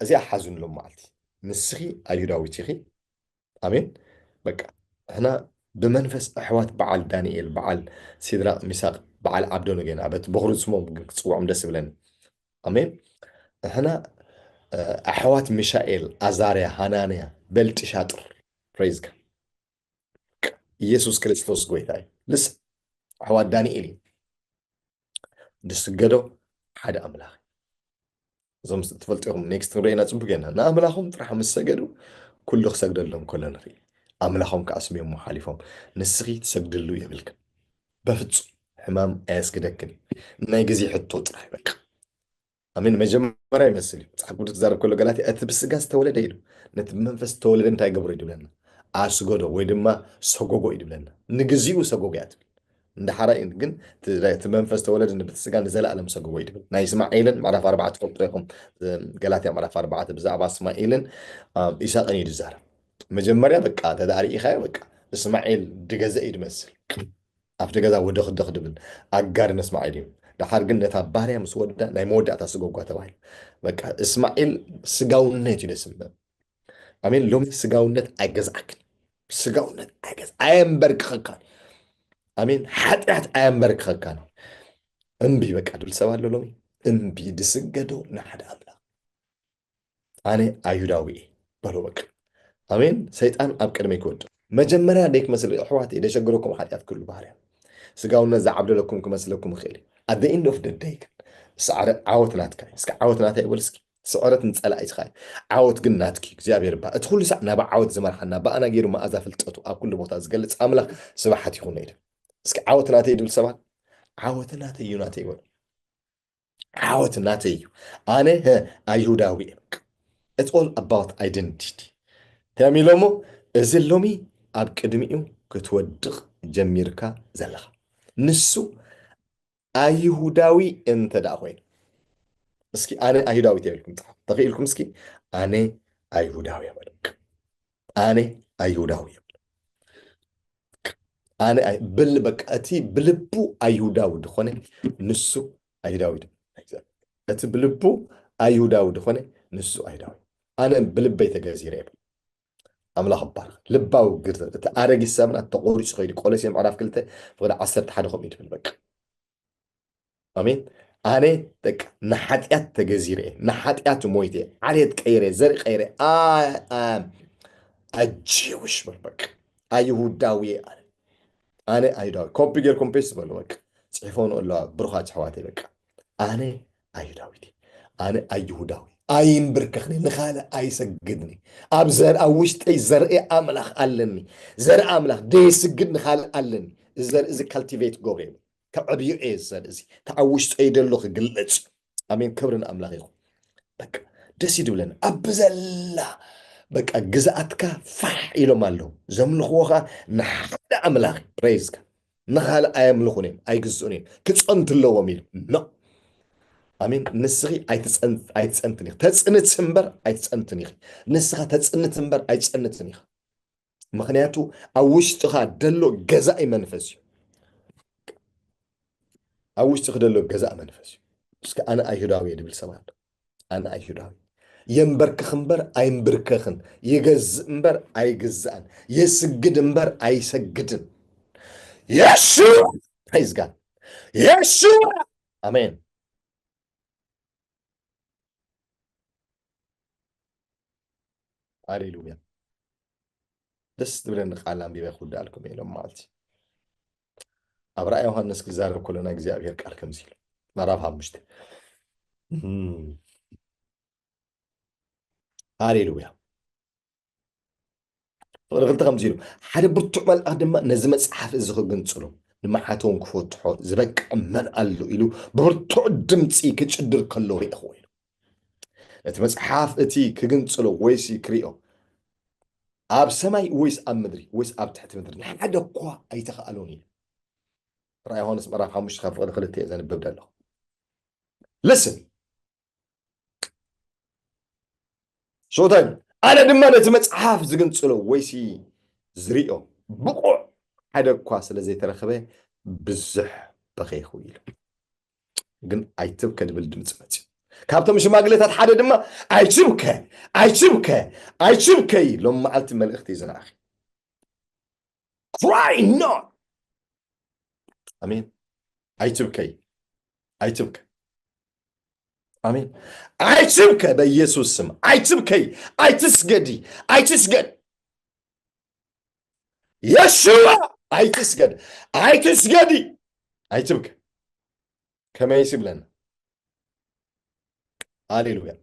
[SPEAKER 2] እዚኣ ሓዙንሎም መዓልቲ ንስኺ ኣይሁዳዊት ኢኺ ኣሜን በቃ ሕና ብመንፈስ ኣሕዋት በዓል ዳንኤል በዓል ሲድራቅ ሚሳቅ በዓል ዓብዶን ገና በት በኽሩ ስሞም ክፅውዖም ደስ ይብለኒ ኣሜን ሕና ኣሕዋት ሚሻኤል ኣዛርያ ሃናንያ በልጢሻጥር ፕሬዝካ ኢየሱስ ክርስቶስ ጎይታ እዩ ልስ ኣሕዋት ዳንኤል እዩ ድስገዶ ሓደ ኣምላኽ እዞም ትፈልጢኹም ኔክስት ንሪአና ፅቡቅ ገና ንኣምላኹም ጥራሕ ምስ ሰገዱ ኩሉ ክሰግደሎም ከሎ ንርኢ ኣምላኾም ከኣስሚዮም ሓሊፎም ንስኺ ትሰግድሉ የብልክን በፍፁም ሕማም ኣየስግደክን ናይ ግዜ ሕቶ ጥራሕ በቃ ኣሜን መጀመርያ ይመስል እዩ መፅሓፍ ቅዱስ ክዛረብ ከሎ ገላትያ እቲ ብስጋ ዝተወለደ ኢሉ ነቲ ብመንፈስ ዝተወለደ እንታይ ገብሮ ይድብለና ኣስገዶ ወይ ድማ ሰጎጎ ይድብለና ንግዚኡ ሰጎጎ እያ ትብል እንዳሓራ ግን እቲ መንፈስ ተወለደ ብስጋ ንዘለኣለም ሰጎጎ ይድብል ናይ እስማኤልን ምዕራፍ 4 ትፈልጡ ኢኹም ገላትያ ምዕራፍ 4 ብዛዕባ እስማኤልን ኢሳቅን እዩ ዝዛረብ መጀመርያ በቃ ተዳሪኢኻዮ በቃ እስማኤል ድገዘ እዩ ድመስል ኣብቲ ገዛ ወደኽደኽ ድብል ኣጋር ንእስማኤል እዩ ድሓር ግን ነታ ባርያ ምስ ወዳ ናይ መወዳእታ ስጎጓ ተባሂሉ በቃ እስማኤል ስጋውነት እዩ ደስ ዝብል ኣሜን ሎሚ ስጋውነት ኣይገዝኣክን ስጋውነት ኣይገዝ ኣየንበርክኸካን ኣሜን ሓጢኣት ኣየንበርክኸካን እምቢ በቃ ድብል ሰብ ኣሎ ሎሚ እምቢ ድስገዶ ንሓደ ኣምላኽ ኣነ ኣይሁዳዊ እየ በሎ በቃ ኣሜን ሰይጣን ኣብ ቅድመይ ክወድቕ መጀመርያ ደይ ክመስል ኣሕዋት ደሸገረኩም ሓጢኣት ክህሉ ባህርያ ስጋውነት ዝዓብደለኩም ክመስለኩም ይኽእል እዩ at the end of the day ዓወት ናትካ እስኪ ዓወት ናታ ይበል እስኪ ስዕረት ንፀላእ ኢትኻ ዓወት ግን ናትኪ እግዚኣብሔር ባ እቲ ኩሉ ሳዕ ናባ ዓወት ዝመርሓና ባኣና ገይሩ መኣዛ ፍልጠቱ ኣብ ኩሉ ቦታ ዝገልፅ ኣምላኽ ስባሓት ይኹን ኢሉ እስኪ ዓወት ናተይ ድብል ሰባት ዓወት ናተይ እዩ ናተይ ይበሉ ዓወት ናተይ እዩ ኣነ ኣይሁዳዊ እየ it's all about identity ተሚሎሞ እዚ ሎሚ ኣብ ቅድሚኡ ክትወድቕ ጀሚርካ ዘለኻ ንሱ ኣይሁዳዊ እንተ ደኣ ኮይኑ እስኪ ኣነ ኣይሁዳዊት የብልኩም ተኽኢልኩም እስኪ ኣነ ኣይሁዳዊ የበልክ ኣነ ኣይሁዳዊ የብል ኣነ ብል በቃ እቲ ብልቡ ኣይሁዳዊ ድኾነ ንሱ ኣይሁዳዊ እቲ ብልቡ ኣይሁዳዊ ድኾነ ንሱ ኣይሁዳዊ ኣነ ብልበይ ተገዚረ የብል ኣምላኽ ባርኽ ልባዊ ግርዘ እቲ ኣረጊት ሰብና ተቆሪፁ ከይዱ ቆሎስየ ምዕራፍ 2 ፍቅዲ 11 ከምኡ ይድብል በቃ ኣሜን ኣነ ደቂ ንሓጢኣት ተገዚረ እየ ንሓጢኣት ሞይተ እየ ዓልየት ቀይረ ዘርኢ ቀይረ ኣጂውሽ በል በቃ ኣይሁዳዊ ኣነ ኣይሁዳዊ ኮፒ ጌርኩም ፔስት በሉ በቃ ፅሒፎን ኣለዋ ብሩኻት ኣሕዋተይ በቃ ኣነ ኣይሁዳዊት ኣነ ኣይሁዳዊ ኣይንብርክኽኒ ንኻልእ ኣይሰግድኒ ኣብ ውሽጠይ ዘርኢ ኣምላኽ ኣለኒ ዘርኢ ኣምላኽ ደይስግድ ንኻልእ ኣለኒ እዚ ዘርኢ እዚ ካልቲቬት ገብረ የብል ከዕብዩ እየ ዝዘርኢ እዚ ኣብ ውሽጠይ ደሎ ክግለፅ ኣሜን ክብርን ኣምላኽ ይኹን በቃ ደስ ይድብለና ኣብ ዘላ በቃ ግዝኣትካ ፋሕ ኢሎም ኣለዉ ዘምልኽዎኻ ንሓደ ኣምላኽ ፕሬዝካ ንኻልእ ኣየምልኹን እዮም ኣይግዝኡን እዮም ክፀንት ኣለዎም ኢሉ ኖ ኣሜን ንስኺ ኣይትፀንትን ኢኺ ተፅንት እምበር ኣይትፀንትን ኢኺ ንስኻ ተፅንት እምበር ኣይትፀንትን ኢኻ ምክንያቱ ኣብ ውሽጥኻ ደሎ ገዛኢ መንፈስ እዩ ኣብ ውሽጢ ክደሎ ገዛእ መንፈስ እዩ እስከ ኣነ ኣይሁዳዊ እየ ድብል ሰባት ኣነ ኣይሁዳዊ የንበርክኽ እምበር ኣይንብርከኽን ይገዝእ እምበር ኣይግዛእን የስግድ እምበር ኣይሰግድን የሱዕ ፕሬዝ ጋድ የሱዕ ኣሜን ሃሌሉያ ደስ ዝብለኒ ቃል ኣንቢበ ክውዳእ ኣልኩም እየ ሎም መዓልቲ ኣብ ራእይ ዮሃንስ ክዛረብ ከሎና እግዚኣብሔር ቃል ከምዚ ኢሉ ምዕራፍ 5 ሃሌሉያ ፍቅሪ ክልተ ከምዚ ኢሉ ሓደ ብርቱዕ መልኣኽ ድማ ነዚ መፅሓፍ እዚ ክግንፅሎ ንማሓቶም ክፈትሖ ዝበቅዕ መን ኣሎ ኢሉ ብብርቱዕ ድምፂ ክጭድር ከሎ ሪኢኽዎ ኢሉ እቲ መፅሓፍ እቲ ክግንፅሎ ወይሲ ክሪኦ ኣብ ሰማይ ወይስ ኣብ ምድሪ ወይስ ኣብ ትሕቲ ምድሪ ንሓደ እኳ ኣይተኸኣሎን እዩ ራእይ ዮሃንስ ምዕራፍ 5 ካብ ፍቅሪ ክልተ እየ ዘንብብ ዘለኹ ልስን ሾታይ ኣነ ድማ ነቲ መፅሓፍ ዝግንፅሎ ወይሲ ዝሪኦ ብቑዕ ሓደ እኳ ስለ ዘይተረኸበ ብዙሕ በኺኹ ኢሉ ግን ኣይትብከ ድብል ድምፂ መፅኡ ካብቶም ሽማግሌታት ሓደ ድማ ኣይችብከ ኣይችብከ ኣይችብከ ሎም መዓልቲ መልእኽቲ እዩ ዝነኣኺ cry not ኣሜን ኣይችብከይ ኣይችብከ አሜን አይችብከ በኢየሱስ ስም አይችብከይ አይትስገዲ አይትስገድ የሱዋ አይትስገድ አይትስገዲ አይችብከ ከመይ ሲብለን ሃሌሉያ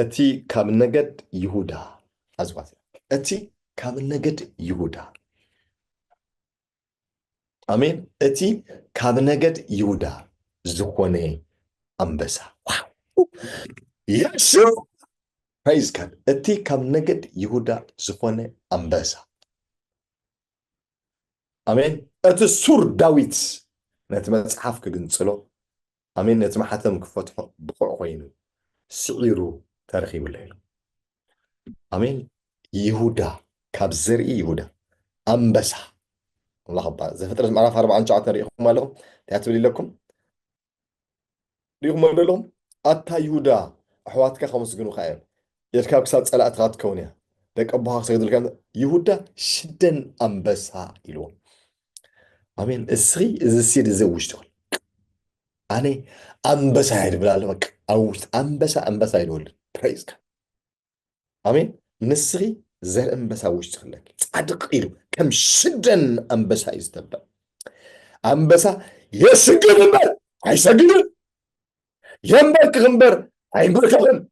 [SPEAKER 2] እቲ ካብ ነገድ ይሁዳ አዝዋት እቲ ካብ ነገድ ይሁዳ አሜን እቲ ካብ ነገድ ይሁዳ ዝኾነ አንበሳ የሱ ፕሬዝ ጋድ እቲ ካብ ነገድ ይሁዳ ዝኾነ አንበሳ አሜን እቲ ሱር ዳዊት ነቲ መጽሓፍ ክግንጽሎ አሜን ነቲ ማሕተም ክፈትሖ ብቑዕ ኮይኑ ስዒሩ ተረኺቡለ ኢሉ አሜን ይሁዳ ካብ ዘርኢ ይሁዳ አንበሳ الله أكبر زفترة معرف 49 ريحهم لهم تعتبر لكم ريحهم لهم أتا يهودا أحواتك 5 جنو خايل يركب كسات سلات غات كونيا لك أبوها سيد الكلام يهودا شدن أنبسا إلون آمين السري إذا السير زوج تقول أنا أنبسا هيد بلا لك أو أنبسا يلول praise God آمين نسري زر أنبسا وش تخلك صادق إلو كم شدن أنبسا يستبع أنبسا يسجل غنبر هيسجل ينبرك غنبر هينبرك غن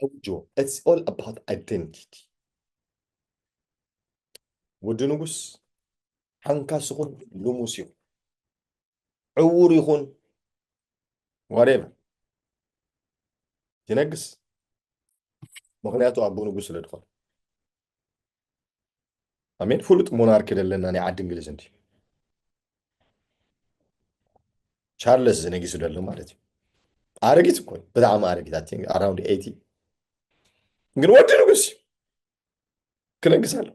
[SPEAKER 2] أوجو it's all about identity ودنوس حنكاس يخون لوموس يخون عور يخون whatever ينقص مغنياته أبو نقص لدخل أمين فلوت موناركي لنا أنا عاد إنجليز أنتي شارلز نجي سودان مالتي أرجيت كوي بدأ ما أرجيت أتين around 80 ግን ወድ ንጉስ ክነግሳለሁ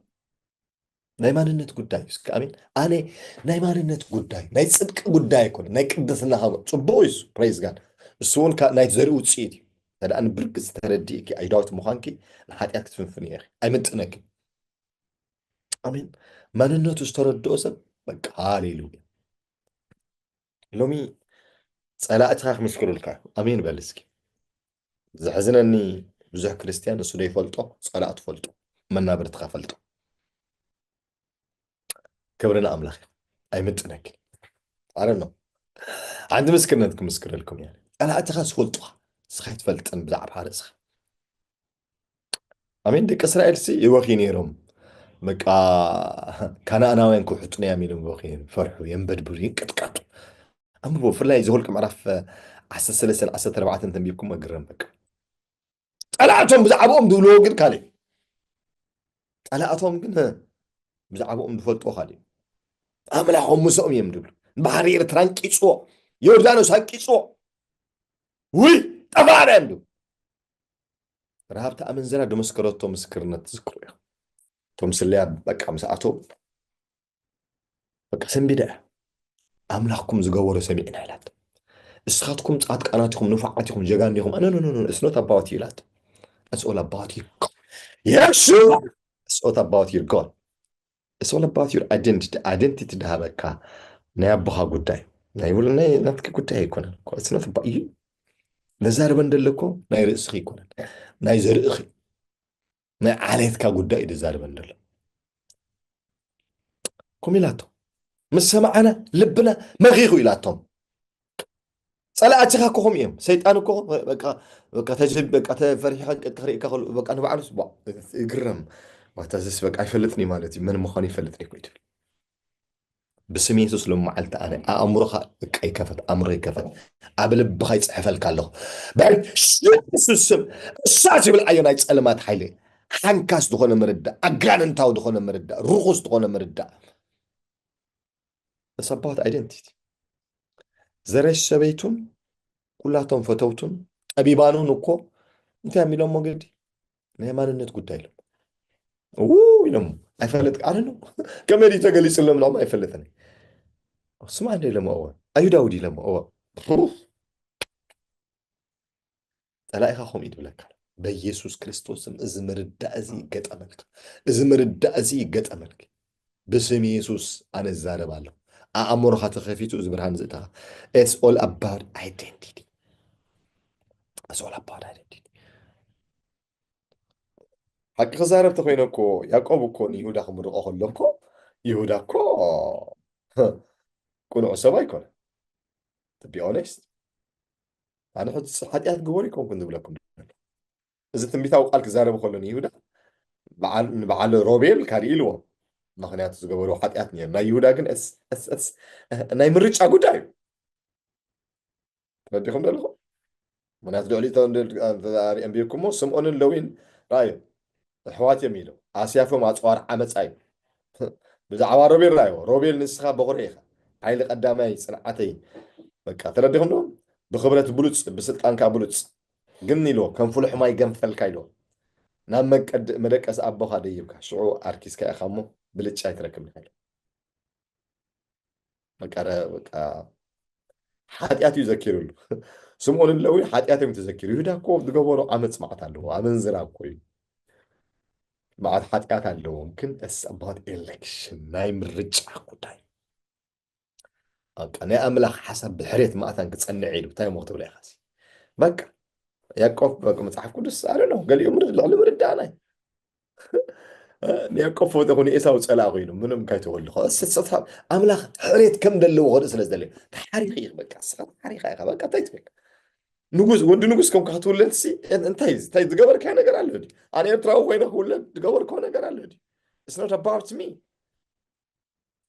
[SPEAKER 2] ናይ ማንነት ጉዳይ እስከ አሜን ኣነ ናይ ማንነት ጉዳይ ናይ ጽድቅ ጉዳይ ኮነ ናይ ቅድስና ሃገ ጽቡቅ እዩ ፕሬዝ ጋድ እሱን ናይ ዘርኢ ውጽኢት ተዳን ብርቅ ዝተረዲእኪ ኣይዳውት ምዃንኪ ንሓጢኣት ክትፍንፍን እየ ኣይምጥነኪ አሜን ማንነቱ ዝተረድኦ ሰብ በቃ ሃሌሉያ ሎሚ ጸላእትኻ ክምስክሩልካ አሜን በል እስኪ ዝሕዝነኒ ብዙሕ ክርስቲያን እሱ ዶ ይፈልጦ ጸላእት ፈልጦ መናብርትኻ ፈልጦ ክብርና ኣምላኽ ኣይምጥነኪ አረኖ عند مسكرنت كمسكر لكم يعني أنا أتخاذ فلطة سخيت فلتن بلعب حارسها أمين ديك إسرائيل سي يوخيني روم مكا كان أنا وين كحطني أمين وخين فرحوا ينبدبرين كتكاتو أما بو فرلا يزهولكم عرف أحسن سلسل أسد 4 تنبيبكم أقرم بك ألعتهم بزعبهم دولو قد كالي ألعتهم قلنا بزعبهم دفلطوا خالي أملاهم مسؤم يمدول بحرير ترانكي سو يوردانوس هكيسو وي طفانا يمدو رهبت أمن زنا دمسكرتو مسكرنا تذكروا يا توم سليا بقى مساعتو በቃ ሰንቢዳ ኣምላኽኩም ዝገበሮ ሰሚዕና ኢላት እስኻትኩም ጻድቃናትኩም ንፉዓትኩም ጀጋኒኹም ኖ እስኖት ኣባወት ኢላት It's all about you. Yeshua! It's all about your God. It's all about your identity. Identity دهبك نيابها قداي نيقول نتك قداي يكون It's not about you. نزار بندلكو ناي رأسخي يكون ناي زرقخي ناي عليتك قداي نزار بندل كم إلاتهم مش سمعنا لبنا ما غيروا إلاتهم صلاة كوهم يوم سيطان كوهم بقى تجرب بقى تفرح تقري كخل بقى أنا بعرف بقى يقرم وتزس بقى يفلتني مالتي من مخاني يفلتني كويت بسم يسوس لما علت أنا أمرها أي كفت أمري كفت قبل بخيت حفل كله بعد يسوس الساعة بالعيون يتسألمات حيلي حنكاس دخون مرده أجان انتاو دخون مرده رخص دخون مرده It's about identity زرش سبيتون كلاتهم فتوتون أبيبانون እኮ እንታይ የሚለው ሞገዲ ናይ ማንነት ጉዳይ ለ ኢሎም ኣይፈለጥ ቃል ነው ከመዲ ተገሊጽሎም ነው ኣይፈለጥኒ ስማ እንደ ለማው አይሁዳውዲ ለማው ጠላኢኻ ኹም ይድብለካ በኢየሱስ ክርስቶስም እዚ ምርዳእ እዚ ይገጠመልክ እዚ ምርዳእ እዚ ይገጠመልክ ብስም ኢየሱስ ኣነ ዛረባለሁ ኣእምሮኻ ተኸፊቱ እዚ ብርሃን ዝእተኻ It's all about identity It's all about identity حق خسارة تخينكو يعقوب كون يهودا خمر أخل لكو يهودا كو كونوا عصابة يكون to be honest أنا حد يات جوري كون كنت بقولكم إذا تنبيت أو قالك زارب خلوني يهودا بعل روبيل كاريلو ما خنيات تجوروا حد ياتني نا يهودا كن اس نا يمرج أقول بديكم دلهم من هذا اللي تون أنبيكم سمعون اللوين راي حوات يميلو آسيافو ما تصور عمت أي بزعوا روبيل رايو روبيل نسخة بغريخة عيل قدامي صنعتي በቃ ተረዲኹም ዶ ብኽብረት ብሉፅ ብስልጣንካ ብሉፅ ግን ኢሎ ከም ፍሉሕ ማይ ገንፈልካ ኢሎ ናብ መደቀስ ኣቦኻ ደይብካ ሽዑ ኣርኪስካ ኢኻ እሞ ብልጫ ይትረክብ ኢሎ በቃ ሓጢኣት እዩ ዘኪሩሉ ስምዖን ለዊ ሓጢኣት እዮም ተዘኪሩ ይሁዳ እኮ ዝገበሮ ዓመፅ መዓት ኣለዎ ኣመንዝራ እኮ እዩ መዓት ሓጢኣት ኣለዎ ግን እስ ኣባት ኤሌክሽን ናይ ምርጫ ጉዳይ أنا أملك حسب بحرية ما أتانك تصنع عيد وتاي مكتوب لي خاسي بقى يعقوب بقى متحف كل سعر له قال يوم رد على مرد أنا يعقوب فوت هوني إسا وسأل أغينه منهم كاي تقول له خلاص ست أملك حرية كم دلو غير إسلا دلي تحريقي بقى تحريقي بقى تايتك نجوز ودي نجوز كم كهتقول لنسي أنت تايز تجبر كأنا قال له دي أنا أتراو وين أقول لك تجبر كأنا قال له دي It's not about me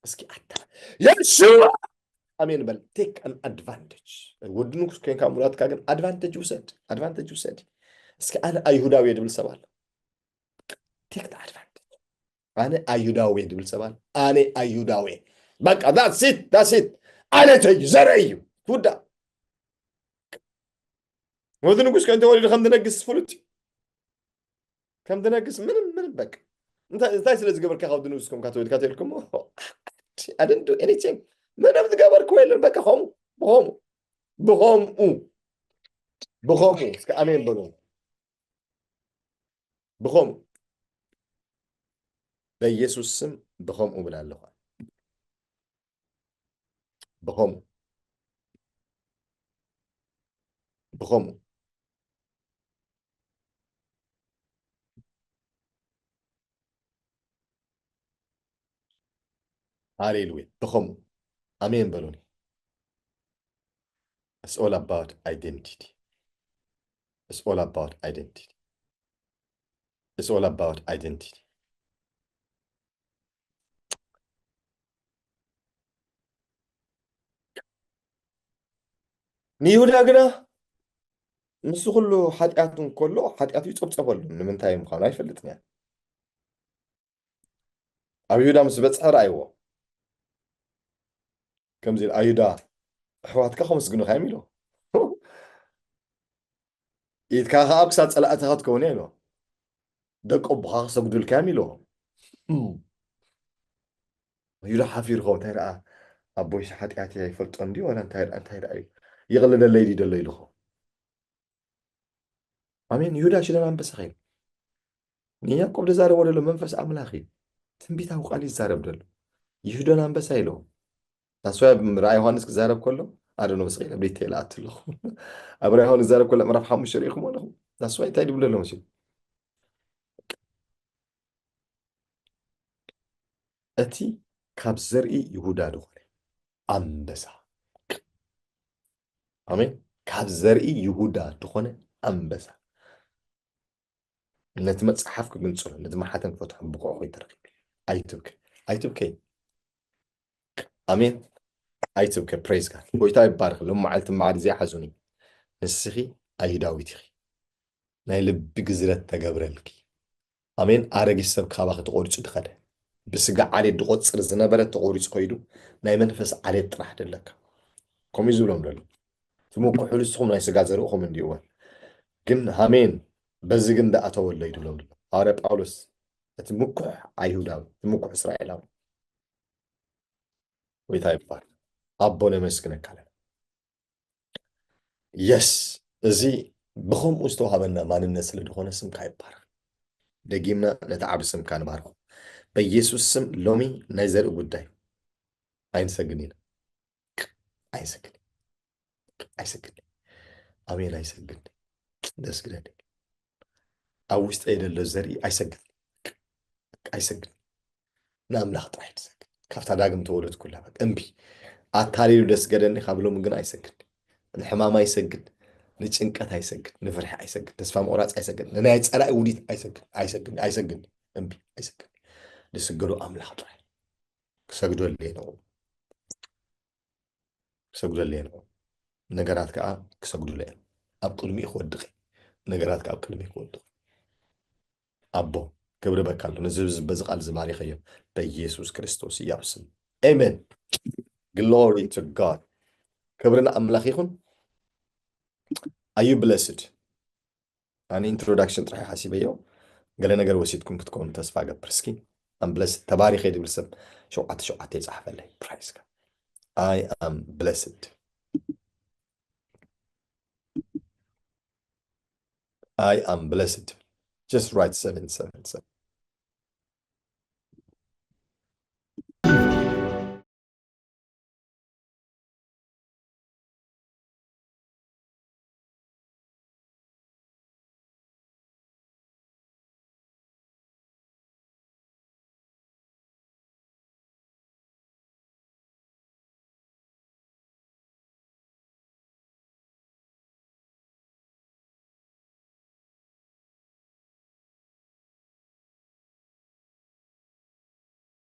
[SPEAKER 2] بس كي أتا يسوع أمين بل take an advantage ودنك كين كامولات كاجن advantage وسد اسكي أنا أيهوداوي دبل سبال take the advantage أنا أيهوداوي دبل سبال أنا أيهوداوي بقى that's it أنا تيجي زرعي تودا ودنك كين تقولي خم تنقص فلوتي كم تنقص من بك أنت سلز قبل كخاو دنوسكم كاتولكم I didn't do anything من أبغى قبر كويل بك بخم أمين بلون بخم بيسوع سم بخم بلا اللغة بخم هاليلويا بخم أمين بلوني It's all about identity It's all about identity It's all about identity نيودا قنا مس كله حدياتهم كله حدياتي يصبصبل من تايم خان يفلتني أيودا مس بتصحر أيوه كم زين أيودا حواتك خمس جنو خاميلو يتكاها أكسات سلاتها تكونينو دق أبها سجدول كاملو ይሁዳ ሓፊርኮ እንታይ ደኣ ኣቦይ ሓጢኣት ይፈልጦ እንዲ ወላ እንታይ ደኣ እዩ ይቕልለለይ ደሎ ኢልኹ ኣሜን። ይሁዳ ሽደን ኣንበሳ ኸይኑ ንያዕቆብ ዝዛረቦ ደሎ መንፈስ ኣምላኽ እዩ ትንቢታዊ ቃል ይዛረብ ደሎ ይሁዳን ኣንበሳ ኢልኹ ታስዋ ራእይ ዮሃንስ ክዛረብ ከሎ ኣደኖ መስቀል ኣብ ዲቴል ኣት ኣለኹ ኣብ ራእይ ዮሃንስ ክዛረብ ከሎ ምዕራፍ 5 ሪኢኹም ኣለኹም ታስዋ እንታይ ድብሎ ኣሎ መሲሉ እቲ ካብ ዘርኢ ይሁዳ ድኾነ ኣንበሳ ኣሜን ካብ ዘርኢ ይሁዳ ድኾነ ኣንበሳ ነቲ መፅሓፍ ክግንፅሎ ነቲ ማሓተም ክፈትሖ ብቑዕኹ ይትረኽብ ኣይትብከይ ኣሜን ኣይትብከ ፕሬዝ ጋድ ጎይታ ይባርክ ሎም መዓልቲ መዓድ እዚኣ ሓዙኒ ንስኺ ኣይሁዳዊት ኢኺ ናይ ልቢ ግዝረት ተገብረልኪ ኣሜን ኣረጊት ሰብ ካባ ክትቆርፁ ድኸደ ብስጋ ዓሌት ድቆፅር ዝነበረ ተቆሪፁ ኮይዱ ናይ መንፈስ ዓሌት ጥራሕ ደለካ ከምኡ ዝብሎም ደሎ ትምኩሑ ንስኹም ናይ ስጋ ዘርእኹም እንዲእወን ግን ኣሜን በዚ ግን ደኣተወሎ ይድብሎም ደሎ ሃዋርያ ጳውሎስ እቲ ምኩሕ ኣይሁዳዊ እቲ ምኩሕ እስራኤላዊ ጎይታ ይባርክ ኣቦ ነመስግነካ ኣለና የስ እዚ ብከምኡ ዝተዋሃበና ማንነት ስለ ዝኾነ ስምካ ይባርክ ደጊምና ነቲ ዓብ ስምካ ንባርኩ በኢየሱስ ስም ሎሚ ናይ ዘርኢ ጉዳይ ኣይንሰግን ኢና ኣይሰግን ኣሜን ኣይሰግን ደስ ግለኒ ኣብ ውሽጢ የደሎ ዘርኢ ኣይሰግን ንኣምላኽ ጥራሕ ትሰግድ ካብታ ዳግም ተወለድ ኩላ እምቢ ኣታሊሉ ደስ ገደኒ ካብ ሎሚ ግን ኣይሰግድ ንሕማም ኣይሰግድ ንጭንቀት ኣይሰግድ ንፍርሒ ኣይሰግድ ተስፋ ምቑራፅ ኣይሰግድ ንናይ ፀላኢ ውዲት ኣይሰግድ እምቢ ኣይሰግድ ዝስገዱ ኣምላኽ ጥራሕ ክሰግደለየ ነው ነገራት ከዓ ክሰግዱለ እዮም ኣብ ቅድሚኡ ክወድቕ ነገራት ከዓ ኣብ ቅድሚኡ ክወድቕ ኣቦ ክብሪ በካሎ ንዝብዚ በዚ ቃል ዝባሪኸዮ በኢየሱስ ክርስቶስ እያብ ስም ኣሜን ግሎሪ ቱ ጋድ ክብርና ኣምላኽ ይኹን ኣዩ ብለስድ ኣነ ኢንትሮዳክሽን ጥራሕ ሓሲበዮ ገለ ነገር ወሲድኩም ክትኮኑ ተስፋ ገብር እስኪ ኣምብለስድ ተባሪኸ ድብል ሰብ 7 ይፃሕፈለይ ፕራይስ I am blessed. I am blessed. Just write 777.